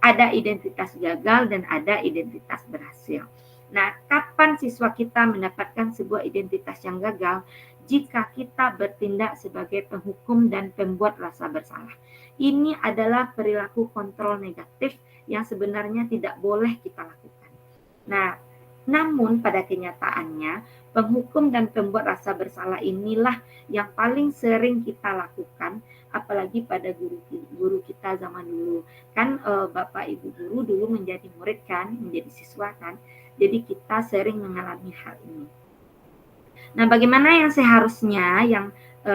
Ada identitas gagal dan ada identitas berhasil. Nah, kapan siswa kita mendapatkan sebuah identitas yang gagal? Jika kita bertindak sebagai penghukum dan pembuat rasa bersalah. Ini adalah perilaku kontrol negatif yang sebenarnya tidak boleh kita lakukan. Nah, namun pada kenyataannya, penghukum dan pembuat rasa bersalah inilah yang paling sering kita lakukan, apalagi pada guru kita zaman dulu. Kan Bapak Ibu guru dulu menjadi murid kan, menjadi siswa kan. Jadi kita sering mengalami hal ini. Nah, bagaimana yang seharusnya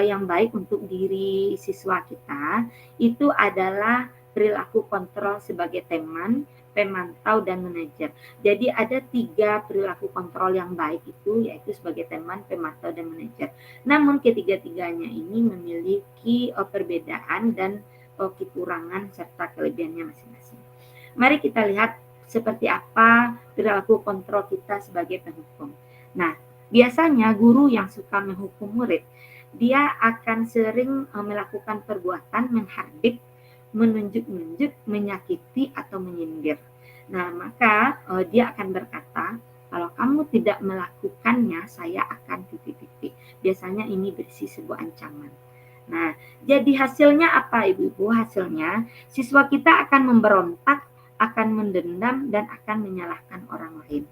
yang baik untuk diri siswa kita itu adalah perilaku kontrol sebagai teman, pemantau, dan manajer. Jadi ada 3 perilaku kontrol yang baik itu, yaitu sebagai teman, pemantau, dan manajer. Namun ketiga-tiganya ini memiliki perbedaan dan kekurangan serta kelebihannya masing-masing. Mari kita lihat seperti apa perilaku kontrol kita sebagai penghukum. Nah, biasanya guru yang suka menghukum murid, dia akan sering melakukan perbuatan menghardik, menunjuk-nunjuk, menyakiti, atau menyindir. Nah, maka dia akan berkata, kalau kamu tidak melakukannya, saya akan titik-titik. Biasanya ini berisi sebuah ancaman. Nah, jadi hasilnya apa Ibu-Ibu? Hasilnya siswa kita akan memberontak, akan mendendam, dan akan menyalahkan orang lain.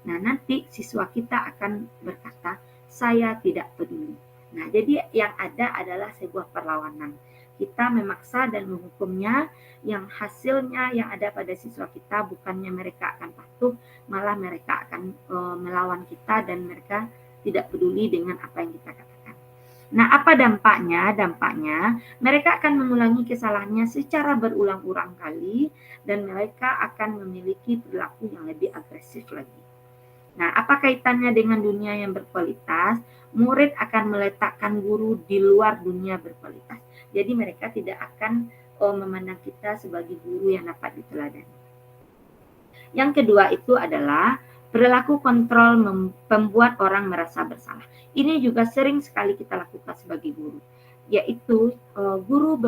Nah, nanti siswa kita akan berkata, saya tidak peduli. Nah, jadi yang ada adalah sebuah perlawanan. Kita memaksa dan menghukumnya, yang hasilnya yang ada pada siswa kita bukannya mereka akan patuh, malah mereka akan melawan kita dan mereka tidak peduli dengan apa yang kita katakan. Nah, apa dampaknya? Dampaknya mereka akan mengulangi kesalahannya secara berulang-ulang kali dan mereka akan memiliki perilaku yang lebih agresif lagi. Nah, apa kaitannya dengan dunia yang berkualitas? Murid akan meletakkan guru di luar dunia berkualitas. Jadi mereka tidak akan memandang kita sebagai guru yang dapat diteladani. Yang kedua itu adalah perilaku kontrol membuat orang merasa bersalah. Ini juga sering sekali kita lakukan sebagai guru, yaitu guru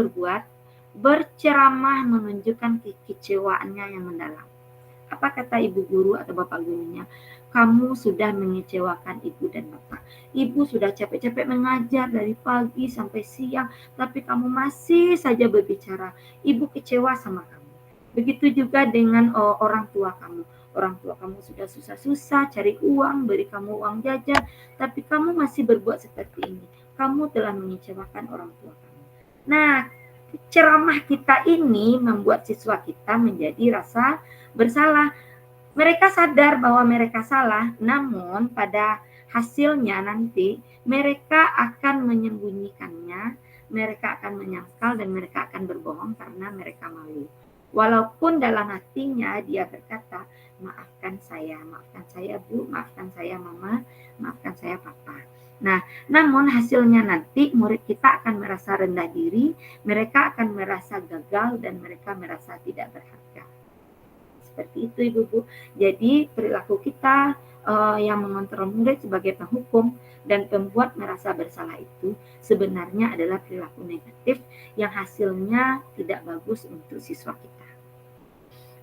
berceramah menunjukkan kekecewaannya yang mendalam. Apa kata ibu guru atau bapak gurunya? Kamu sudah mengecewakan ibu dan bapak. Ibu sudah capek-capek mengajar dari pagi sampai siang, tapi kamu masih saja berbicara. Ibu kecewa sama kamu. Begitu juga dengan orang tua kamu. Orang tua kamu sudah susah-susah cari uang, beri kamu uang jajan, tapi kamu masih berbuat seperti ini. Kamu telah mengecewakan orang tua kamu. Nah, ceramah kita ini membuat siswa kita menjadi rasa bersalah. Mereka sadar bahwa mereka salah, namun pada hasilnya nanti mereka akan menyembunyikannya, mereka akan menyangkal dan mereka akan berbohong karena mereka malu. Walaupun dalam hatinya dia berkata, maafkan saya Bu, maafkan saya Mama, maafkan saya Papa. Nah, namun hasilnya nanti murid kita akan merasa rendah diri, mereka akan merasa gagal dan mereka merasa tidak berharga. Seperti itu Ibu-Bu. Jadi perilaku kita yang mengontrol murid sebagai penghukum dan pembuat merasa bersalah itu sebenarnya adalah perilaku negatif yang hasilnya tidak bagus untuk siswa kita.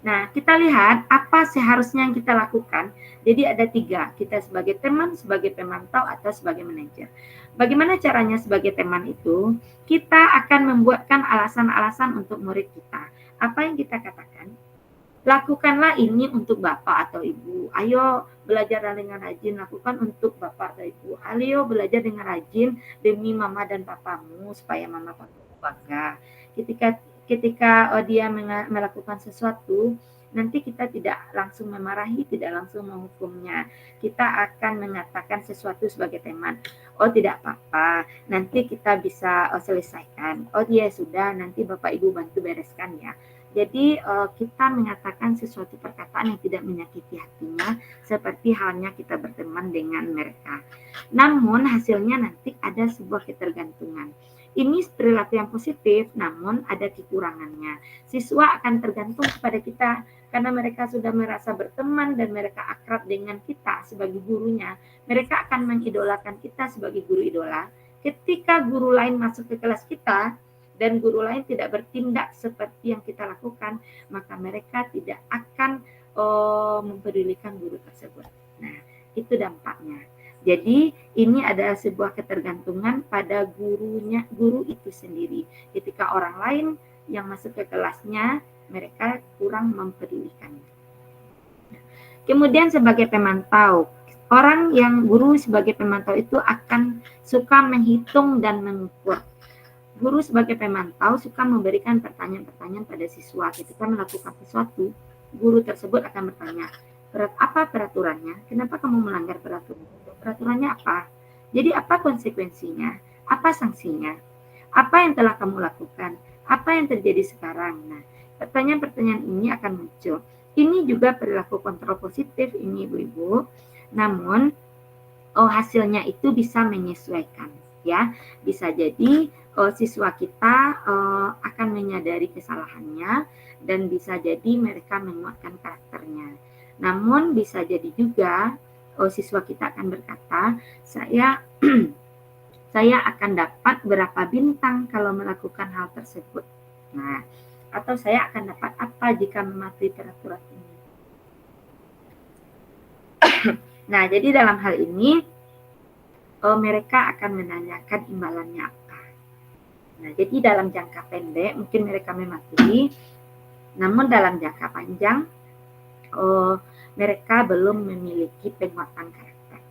Nah, kita lihat apa seharusnya yang kita lakukan. Jadi ada 3, kita sebagai teman, sebagai pemantau, atau sebagai manajer. Bagaimana caranya sebagai teman itu? Kita akan membuatkan alasan-alasan untuk murid kita. Apa yang kita katakan? Lakukanlah ini untuk Bapak atau Ibu. Ayo belajar dengan rajin, lakukan untuk Bapak atau Ibu. Ayo belajar dengan rajin demi Mama dan Papamu supaya Mama Papamu bangga. Ketika dia melakukan sesuatu, nanti kita tidak langsung memarahi, tidak langsung menghukumnya. Kita akan mengatakan sesuatu sebagai teman. Oh tidak apa-apa, nanti kita bisa selesaikan. Oh ya sudah, nanti Bapak Ibu bantu bereskan ya. Jadi kita mengatakan sesuatu perkataan yang tidak menyakiti hatinya, seperti halnya kita berteman dengan mereka. Namun hasilnya nanti ada sebuah ketergantungan. Ini perilaku yang positif, namun ada kekurangannya. Siswa akan tergantung kepada kita karena mereka sudah merasa berteman dan mereka akrab dengan kita sebagai gurunya. Mereka akan mengidolakan kita sebagai guru idola. Ketika guru lain masuk ke kelas kita dan guru lain tidak bertindak seperti yang kita lakukan, maka mereka tidak akan mempedulikan guru tersebut. Nah, itu dampaknya. Jadi ini adalah sebuah ketergantungan pada guru itu sendiri. Ketika orang lain yang masuk ke kelasnya, mereka kurang mempedulikannya. Kemudian sebagai pemantau, guru sebagai pemantau itu akan suka menghitung dan mengukur. Guru sebagai pemantau suka memberikan pertanyaan-pertanyaan pada siswa. Ketika melakukan sesuatu, guru tersebut akan bertanya, apa peraturannya? Kenapa kamu melanggar peraturan? Peraturannya apa? Jadi apa konsekuensinya? Apa sanksinya? Apa yang telah kamu lakukan? Apa yang terjadi sekarang? Nah, pertanyaan-pertanyaan ini akan muncul. Ini juga perilaku kontrol positif ini Ibu-Ibu. Namun hasilnya itu bisa menyesuaikan ya. Bisa jadi siswa kita akan menyadari kesalahannya dan bisa jadi mereka menguatkan karakternya. Namun bisa jadi juga siswa kita akan berkata, saya akan dapat berapa bintang kalau melakukan hal tersebut. Nah, atau saya akan dapat apa jika mematuhi peraturan ini. Nah, jadi dalam hal ini mereka akan menanyakan imbalannya apa. Nah, jadi dalam jangka pendek mungkin mereka mematuhi, namun dalam jangka panjang mereka belum memiliki penguatan karakter.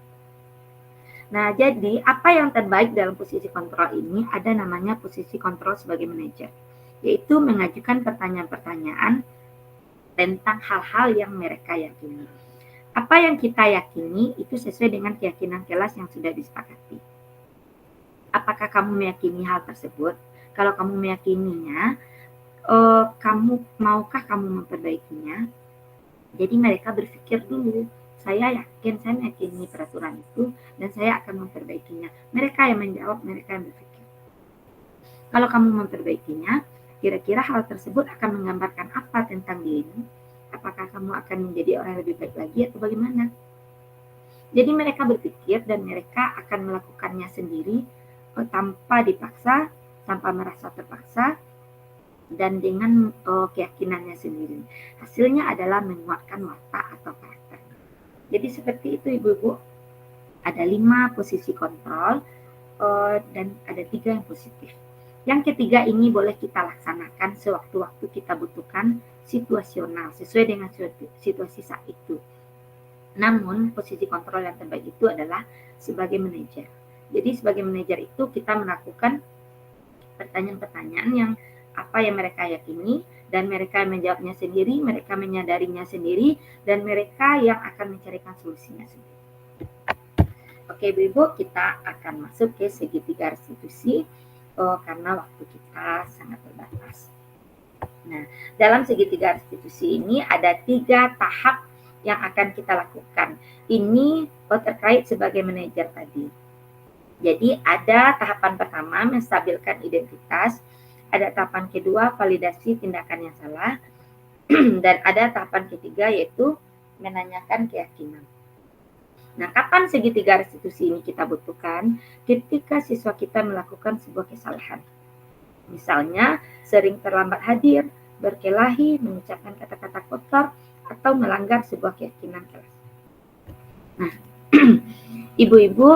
Nah, jadi apa yang terbaik dalam posisi kontrol ini ada namanya posisi kontrol sebagai manajer, yaitu mengajukan pertanyaan-pertanyaan tentang hal-hal yang mereka yakini. Apa yang kita yakini itu sesuai dengan keyakinan kelas yang sudah disepakati. Apakah kamu meyakini hal tersebut? Kalau kamu meyakininya, maukah kamu memperbaikinya? Jadi mereka berpikir dulu, saya meyakini peraturan itu dan saya akan memperbaikinya. Mereka yang menjawab, mereka yang berpikir. Kalau kamu memperbaikinya, kira-kira hal tersebut akan menggambarkan apa tentang dirimu? Apakah kamu akan menjadi orang yang lebih baik lagi atau bagaimana? Jadi mereka berpikir dan mereka akan melakukannya sendiri tanpa dipaksa, tanpa merasa terpaksa, dan dengan keyakinannya sendiri. Hasilnya adalah menguatkan watak atau karakter. Jadi seperti itu Ibu-Ibu. Ada 5 posisi kontrol dan ada 3 yang positif. Yang ketiga ini boleh kita laksanakan sewaktu-waktu kita butuhkan, situasional, sesuai dengan situasi saat itu. Namun posisi kontrol yang terbaik itu adalah sebagai manajer. Jadi sebagai manajer itu kita melakukan pertanyaan-pertanyaan yang apa yang mereka yakini dan mereka menjawabnya sendiri, mereka menyadarinya sendiri, dan mereka yang akan mencarikan solusinya sendiri. Oke Ibu-Ibu, kita akan masuk ke segitiga restitusi karena waktu kita sangat terbatas. Nah, dalam segitiga restitusi ini ada 3 tahap yang akan kita lakukan. Ini terkait sebagai manajer tadi. Jadi ada tahapan pertama menstabilkan identitas, ada tahapan kedua validasi tindakan yang salah, dan ada tahapan ketiga yaitu menanyakan keyakinan. Nah, kapan segitiga restitusi ini kita butuhkan? Ketika siswa kita melakukan sebuah kesalahan. Misalnya, sering terlambat hadir, berkelahi, mengucapkan kata-kata kotor, atau melanggar sebuah keyakinan kelas. Nah, Ibu-Ibu,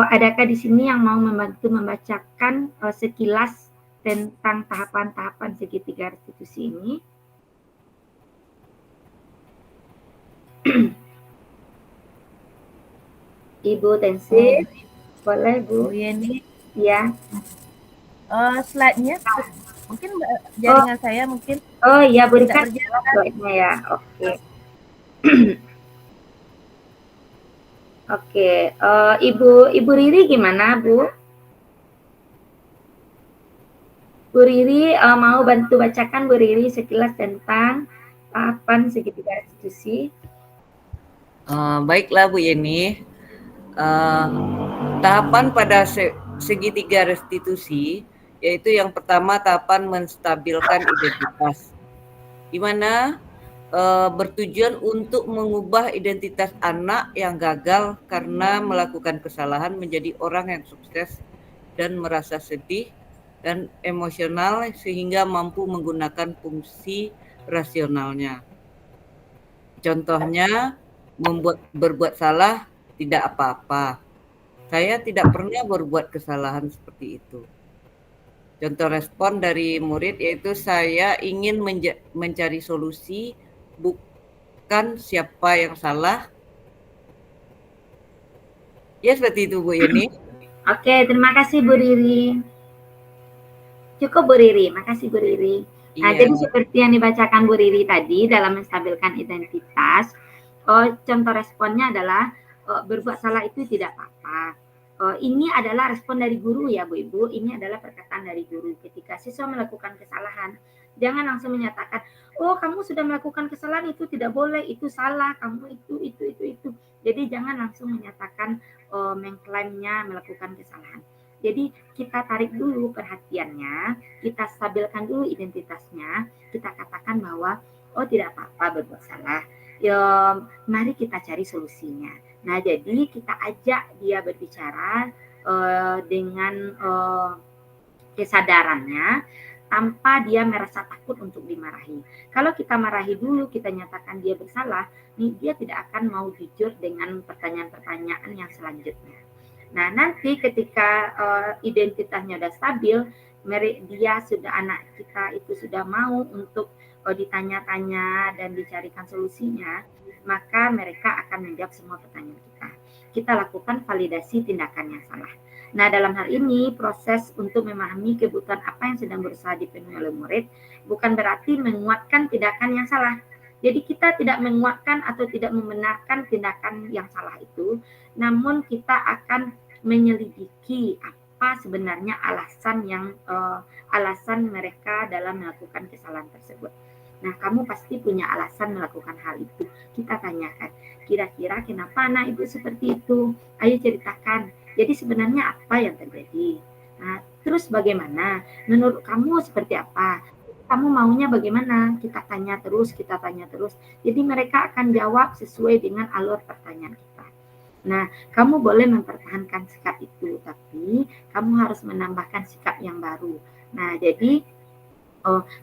adakah di sini yang mau membantu membacakan sekilas tentang tahapan-tahapan segitiga restitusi ini? Ibu Tensi, boleh Bu? Yeni, Ya. slide-nya mungkin jaringan saya mungkin. Oh iya, berikan berjalan. slide-nya ya. Oke. Oke, Ibu Riri gimana, Bu? Bu Riri mau bantu bacakan Bu Riri sekilas tentang tahapan segitiga restitusi. Baiklah Bu Yeni. Tahapan pada segitiga restitusi yaitu yang pertama tahapan menstabilkan identitas, di mana bertujuan untuk mengubah identitas anak yang gagal karena melakukan kesalahan menjadi orang yang sukses dan merasa sedih dan emosional sehingga mampu menggunakan fungsi rasionalnya. Contohnya, berbuat salah tidak apa-apa. Saya tidak pernah berbuat kesalahan seperti itu. Contoh respon dari murid yaitu saya ingin mencari solusi, bukan siapa yang salah. Ya seperti itu Bu Yeni. Oke, terima kasih Bu Riri. Cukup Bu Riri, makasih Bu Riri. Nah, Iya. jadi seperti yang dibacakan Bu Riri tadi dalam menstabilkan identitas, contoh responnya adalah berbuat salah itu tidak apa-apa. Ini adalah respon dari guru ya Bu Ibu, ini adalah perkataan dari guru ketika siswa melakukan kesalahan. Jangan langsung menyatakan, oh kamu sudah melakukan kesalahan itu tidak boleh, itu salah, kamu itu. Jadi jangan langsung menyatakan mengklaimnya melakukan kesalahan. Jadi kita tarik dulu perhatiannya, kita stabilkan dulu identitasnya, kita katakan bahwa oh tidak apa-apa berbuat salah. Mari kita cari solusinya. Nah, jadi kita ajak dia berbicara dengan kesadarannya tanpa dia merasa takut untuk dimarahi. Kalau kita marahi dulu, kita nyatakan dia bersalah, nih dia tidak akan mau jujur dengan pertanyaan-pertanyaan yang selanjutnya. Nah, nanti ketika identitasnya sudah stabil, anak kita itu sudah mau untuk ditanya-tanya dan dicarikan solusinya, maka mereka akan menjawab semua pertanyaan kita. Kita lakukan validasi tindakan yang salah. Nah, dalam hal ini proses untuk memahami kebutuhan apa yang sedang berusaha dipenuhi oleh murid bukan berarti menguatkan tindakan yang salah. Jadi kita tidak menguatkan atau tidak membenarkan tindakan yang salah itu, namun kita akan menyelidiki apa sebenarnya alasan mereka dalam melakukan kesalahan tersebut. Nah, kamu pasti punya alasan melakukan hal itu. Kita tanyakan, kira-kira kenapa anak ibu seperti itu? Ayo ceritakan. Jadi sebenarnya apa yang terjadi? Nah, terus bagaimana? Menurut kamu seperti apa? Kamu maunya bagaimana? Kita tanya terus. Jadi mereka akan jawab sesuai dengan alur pertanyaan kita. Nah, kamu boleh mempertahankan sikap itu, tapi kamu harus menambahkan sikap yang baru. Nah, jadi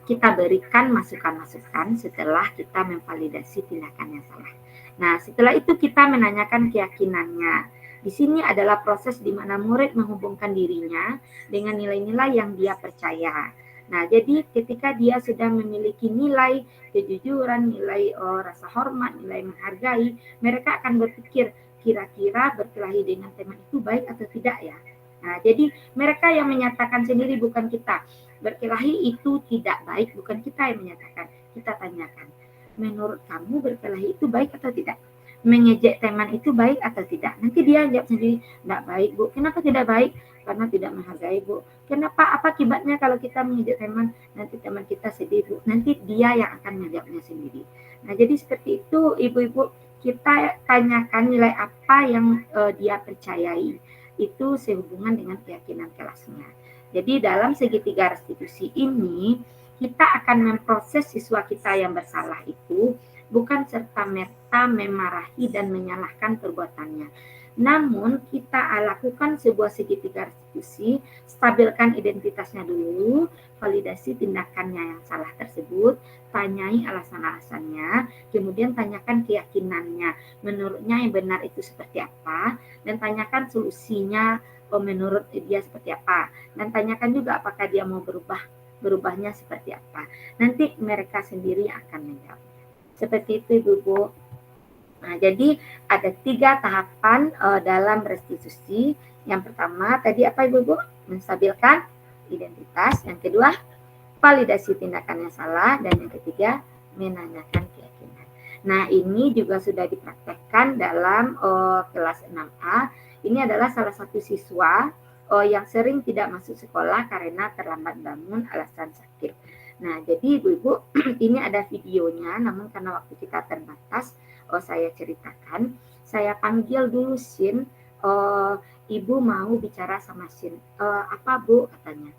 kita berikan masukan-masukan setelah kita memvalidasi tindakan yang salah. Nah, setelah itu kita menanyakan keyakinannya. Di sini adalah proses di mana murid menghubungkan dirinya dengan nilai-nilai yang dia percaya. Nah, jadi ketika dia sudah memiliki nilai kejujuran, nilai rasa hormat, nilai menghargai, mereka akan berpikir, kira-kira berkelahi dengan teman itu baik atau tidak ya? Nah, jadi mereka yang menyatakan sendiri, bukan kita. Berkelahi itu tidak baik, bukan kita yang menyatakan. Kita tanyakan, menurut kamu berkelahi itu baik atau tidak? Mengejek teman itu baik atau tidak? Nanti dia jawab sendiri, tidak baik Bu. Kenapa tidak baik? Karena tidak menghargai Bu. Kenapa? Apa akibatnya kalau kita mengejek teman? Nanti teman kita sedih Bu. Nanti dia yang akan menjawabnya sendiri. Nah, jadi seperti itu ibu-ibu, kita tanyakan nilai apa yang dia percayai. Itu sehubungan dengan keyakinan kelasnya. Jadi dalam segitiga restitusi ini, kita akan memproses siswa kita yang bersalah itu bukan serta-merta memarahi dan menyalahkan perbuatannya. Namun kita lakukan sebuah segitiga restitusi, stabilkan identitasnya dulu, validasi tindakannya yang salah tersebut, tanyai alasan-alasannya, kemudian tanyakan keyakinannya, menurutnya yang benar itu seperti apa, dan tanyakan solusinya menurut dia seperti apa, dan tanyakan juga apakah dia mau berubahnya seperti apa. Nanti mereka sendiri akan menjawab. Seperti itu Ibu-ibu. Nah, jadi ada 3 tahapan dalam restitusi. Yang pertama tadi apa Ibu-ibu? Menstabilkan identitas. Yang kedua, validasi tindakan yang salah. Dan yang ketiga, menanyakan keyakinan. Nah, ini juga sudah dipraktekkan dalam kelas 6A. Ini adalah salah satu siswa yang sering tidak masuk sekolah karena terlambat bangun alasan sakit. Nah, jadi Ibu-ibu, ini ada videonya, namun karena waktu kita terbatas, saya ceritakan. Saya panggil dulu Shin, Ibu mau bicara sama Shin. Apa Bu? Katanya.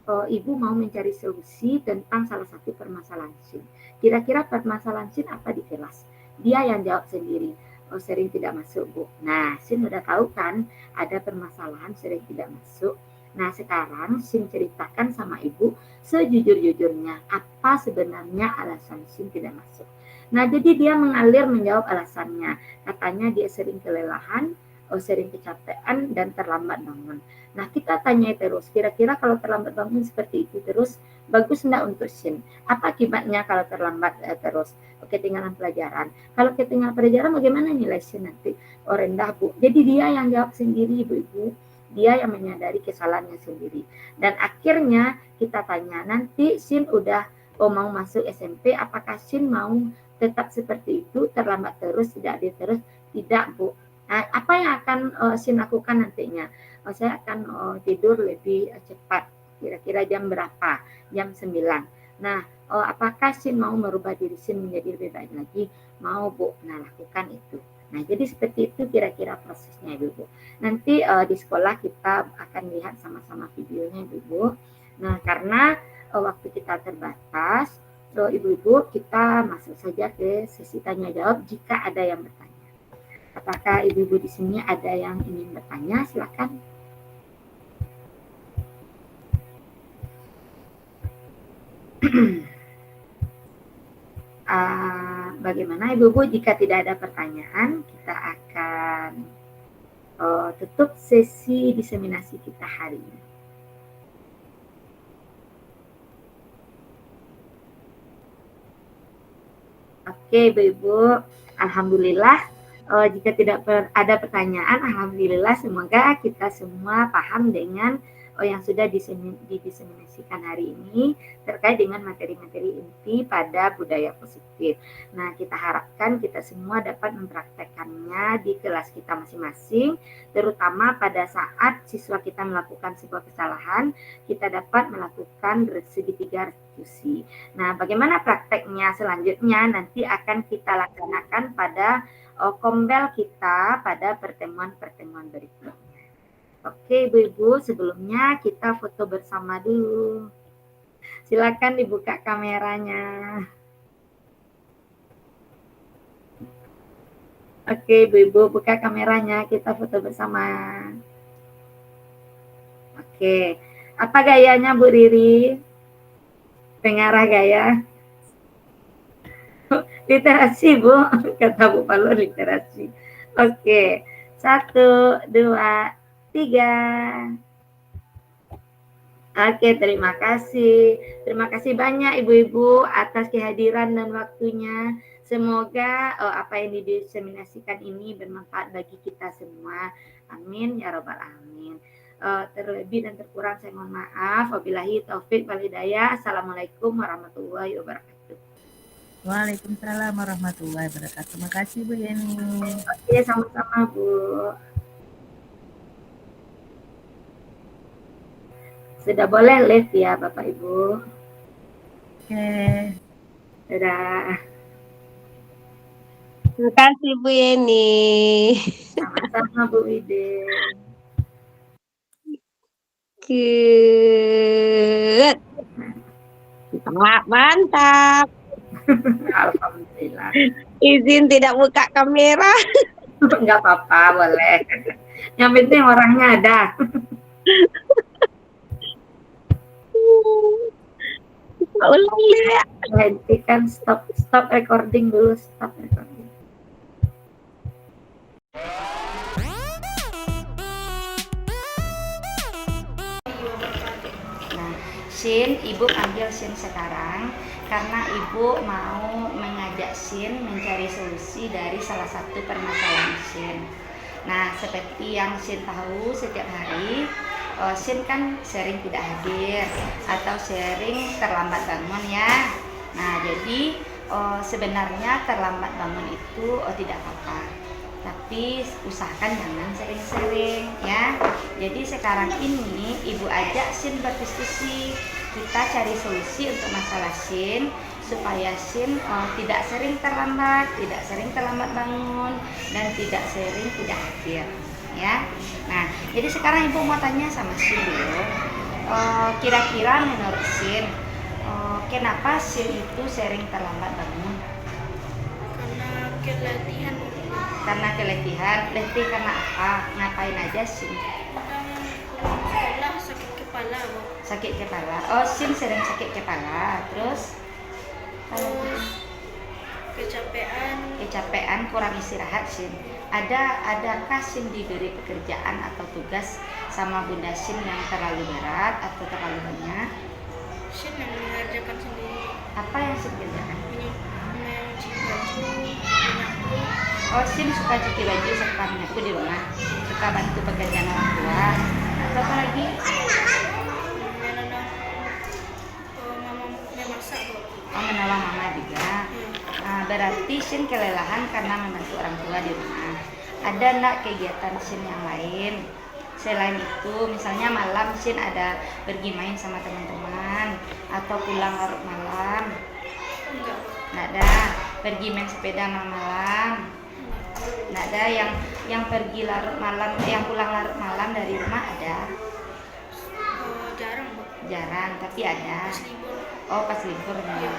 Ibu mau mencari solusi tentang salah satu permasalahan Shin. Kira-kira permasalahan Shin apa di kelas? Dia yang jawab sendiri. Sering tidak masuk, Bu. Nah, Shin udah tahu kan ada permasalahan sering tidak masuk. Nah, sekarang Shin ceritakan sama Ibu sejujur-jujurnya apa sebenarnya alasan Shin tidak masuk. Nah, jadi dia mengalir menjawab alasannya. Katanya dia sering kelelahan, sering kecapean, dan terlambat bangun. Nah, kita tanya terus, kira-kira kalau terlambat bangun seperti itu terus, bagus enggak untuk Shin? Apa akibatnya kalau terlambat terus? Ketinggalan pelajaran. Kalau ketinggalan pelajaran, bagaimana nilai Shin nanti? Rendah, Bu. Jadi dia yang jawab sendiri, Ibu-Ibu. Dia yang menyadari kesalahannya sendiri. Dan akhirnya kita tanya, nanti Shin udah mau masuk SMP, apakah Shin mau tetap seperti itu, terlambat terus, tidak ada terus? Tidak, Bu. Nah, apa yang akan Shin lakukan nantinya? Saya akan tidur lebih cepat, kira-kira jam berapa? Jam 9. Nah, apakah Shin mau merubah diri Shin menjadi lebih baik lagi? Mau, Bu. Nah, lakukan itu. Nah, jadi seperti itu kira-kira prosesnya, Ibu. Nanti di sekolah kita akan lihat sama-sama videonya, Ibu. Nah, karena waktu kita terbatas, Ibu-Ibu, kita masuk saja ke sesi tanya jawab jika ada yang bertanya. Apakah Ibu-Ibu di sini ada yang ingin bertanya? Silakan. Bagaimana Ibu-Ibu, jika tidak ada pertanyaan, kita akan tutup sesi diseminasi kita hari ini. Oke, Ibu-Ibu, alhamdulillah. Jika tidak ada pertanyaan, alhamdulillah semoga kita semua paham dengan yang sudah didiseminasikan hari ini terkait dengan materi-materi inti pada budaya positif. Nah, kita harapkan kita semua dapat mempraktekkannya di kelas kita masing-masing, terutama pada saat siswa kita melakukan sebuah kesalahan, kita dapat melakukan segitiga restitusi. Nah, bagaimana prakteknya selanjutnya nanti akan kita laksanakan pada kombel kita pada pertemuan-pertemuan berikutnya. Oke, Ibu-Ibu, sebelumnya kita foto bersama dulu. Silakan dibuka kameranya. Oke, Ibu-Ibu, buka kameranya, kita foto bersama. Oke, apa gayanya Bu Riri? Pengarah gaya? Literasi, Bu, kata Bu Palu, literasi. Oke, 1, 2, 3. Oke, terima kasih. Terima kasih banyak Ibu-Ibu atas kehadiran dan waktunya. Semoga apa yang didiseminasikan ini bermanfaat bagi kita semua. Amin ya robbal alamin. Terlebih dan terkurang saya mohon maaf. Wabillahi taufik wal hidayah. Assalamualaikum warahmatullahi wabarakatuh. Waalaikumsalam warahmatullahi wabarakatuh. Terima kasih Bu Yeni. Oke, sama-sama Bu. Sudah boleh live ya Bapak Ibu. Oke. Dadah. Terima kasih Bu Yeni. Sama-sama Bu Wide. Good. Mantap. Alhamdulillah. Izin tidak buka kamera. Enggak apa-apa, boleh. Yang penting orangnya ada. Ulang ya. Hentikan, stop recording dulu, stop recording. Nah, Shin, Ibu ambil Shin sekarang karena Ibu mau mengajak Shin mencari solusi dari salah satu permasalahan Shin. Nah, seperti yang Shin tahu setiap hari, Shin kan sering tidak hadir atau sering terlambat bangun ya. Nah, jadi sebenarnya terlambat bangun itu tidak apa-apa, tapi usahakan jangan sering-sering ya. Jadi sekarang ini Ibu ajak Shin berdiskusi, kita cari solusi untuk masalah Shin supaya Shin tidak sering terlambat bangun dan tidak sering tidak hadir ya. Nah, jadi sekarang Ibu mau tanya sama Shin dulu. Kira-kira menurut Sin, kenapa Sin itu sering terlambat bangun? Karena keletihan. Karena keletihan. Letih karena apa? Ngapain aja Sin? Kadang pulang sekolah sakit kepala, Bu. Sakit kepala. Oh, Sin sering sakit kepala. Terus Terus kecapean, kurang istirahat Sin. Adakah Sin diberi pekerjaan atau tugas sama Bunda Sin yang terlalu berat atau terlalu banyak? Shin yang mengerjakan sendiri. Apa yang Sin kerjakan? Mencuci baju, menyapu. Oh, Sin suka cuci baju serta menyapu di rumah. Suka bantu pekerjaan orang tua. Atau apa lagi? Menanam mama memasak, Bu. Oh, menolong mama juga. Berarti Sin kelelahan karena membantu orang tua di rumah. Ada enggak kegiatan Sin yang lain? Selain itu, misalnya malam Sin ada pergi main sama teman-teman atau pulang larut malam? Enggak, Bu. Nggak ada. Pergi main sepeda malam? Nggak ada. Yang pergi larut malam, yang pulang larut malam dari rumah ada? Jarang, Bu. Jarang, tapi ada. Pas libur. Oh, pas libur ya. Iya.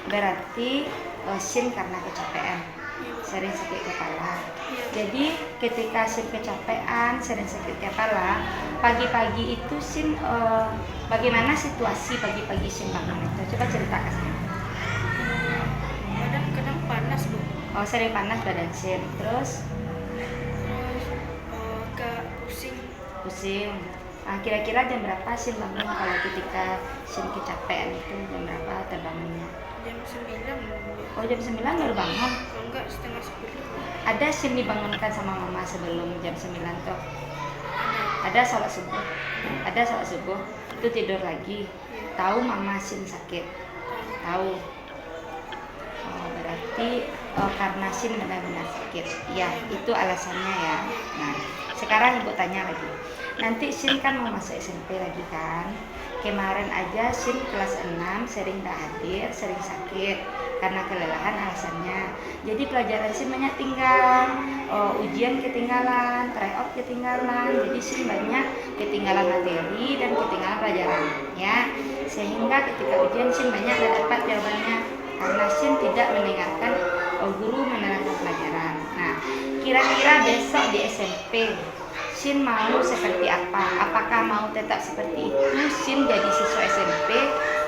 Berarti Sin karena kecapean, Iya, Bu. sering sakit kepala. Iya. Jadi ketika Sin kecapean, sering sakit kepala, pagi-pagi itu Sin bagaimana situasi pagi-pagi Sin bangun itu? Coba ceritakan Sin. Badan kadang panas, Bu. Oh, sering panas badan Sin. Terus Terus agak pusing. pusing. Kira-kira jam berapa Sin bangun kalau ketika Sin kecapean itu jam berapa terbangunnya? Jam 9, Bu. Oh, jam 9 baru bangun. Kalau enggak setengah 10. Ada Sin dibangunkan sama mama sebelum jam 9 tuh? Ada sholat subuh? Ada sholat subuh? Itu tidur lagi? Tahu mama Sin sakit? Tahu? Oh, berarti karena Sin benar-benar sakit. Ya, itu alasannya ya. Nah, sekarang ibu tanya lagi. Nanti Sin kan mau masuk SMP lagi kan? Kemarin aja Sin kelas 6 sering tak hadir, sering sakit karena kelelahan alasannya. Jadi pelajaran Sin banyak tinggal, ujian ketinggalan, tryout ketinggalan. Jadi Sin banyak ketinggalan materi dan ketinggalan pelajaran ya. Sehingga ketika ujian Sin banyak tidak dapat jawabannya karena Sin tidak mendengarkan guru menerangkan pelajaran. Nah, kira-kira besok di SMP Sin mau seperti apa? Apakah mau tetap seperti itu Sin jadi siswa SMP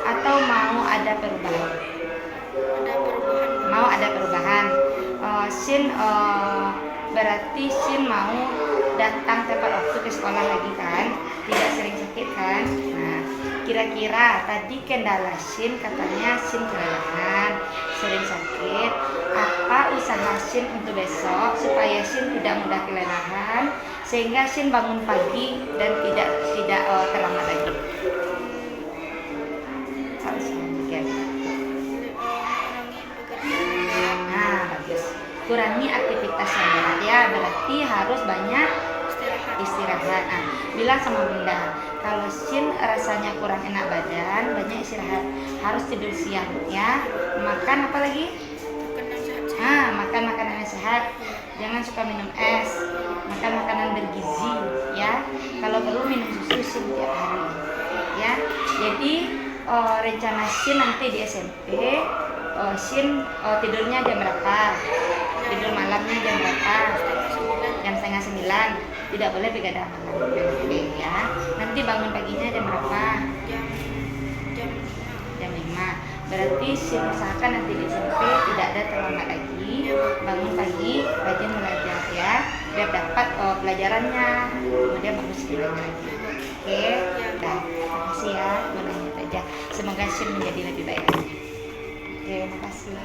atau mau ada perubahan? Ada perubahan, Bu. Mau ada perubahan. Sin berarti Sin mau datang tepat waktu ke sekolah lagi kan? Tidak sering sakit kan? Nah, kira-kira tadi kendala Sin katanya Sin kelelahan, sering sakit. Apa usaha Sin untuk besok supaya Sin tidak mudah kelelahan sehingga Sin bangun pagi dan tidak terlambat lagi? Harus demikian. Mengurangi pekerjaan, Nah, bagus. Kurangi aktivitas yang berat ya, berarti harus banyak istirahat. Nah, bilang sama Bunda, kalau Sin rasanya kurang enak badan, banyak istirahat, harus tidur siang ya. Makan apa lagi? makanan sehat-sehat. Makan makanan yang sehat. Jangan suka minum es. Makan makanan bergizi ya. Kalau perlu minum susu Sin tiap hari ya. Jadi rencana Sin nanti di SMP, Sin tidurnya jam berapa? Tidur malamnya jam berapa? Jam setengah 9. Tidak boleh begadang malam. Oke ya. Nanti bangun paginya jam berapa? Jam 5. Jam 5. Berarti Sin usahakan nanti di SMP tidak ada terlambat lagi. Bangun pagi, rajin belajar ya, biar dapat pelajarannya, kemudian bagus belajar lagi. Oke, terima kasih ya, menanya aja. Semoga Sin menjadi lebih baik lagi. Oke, makasih.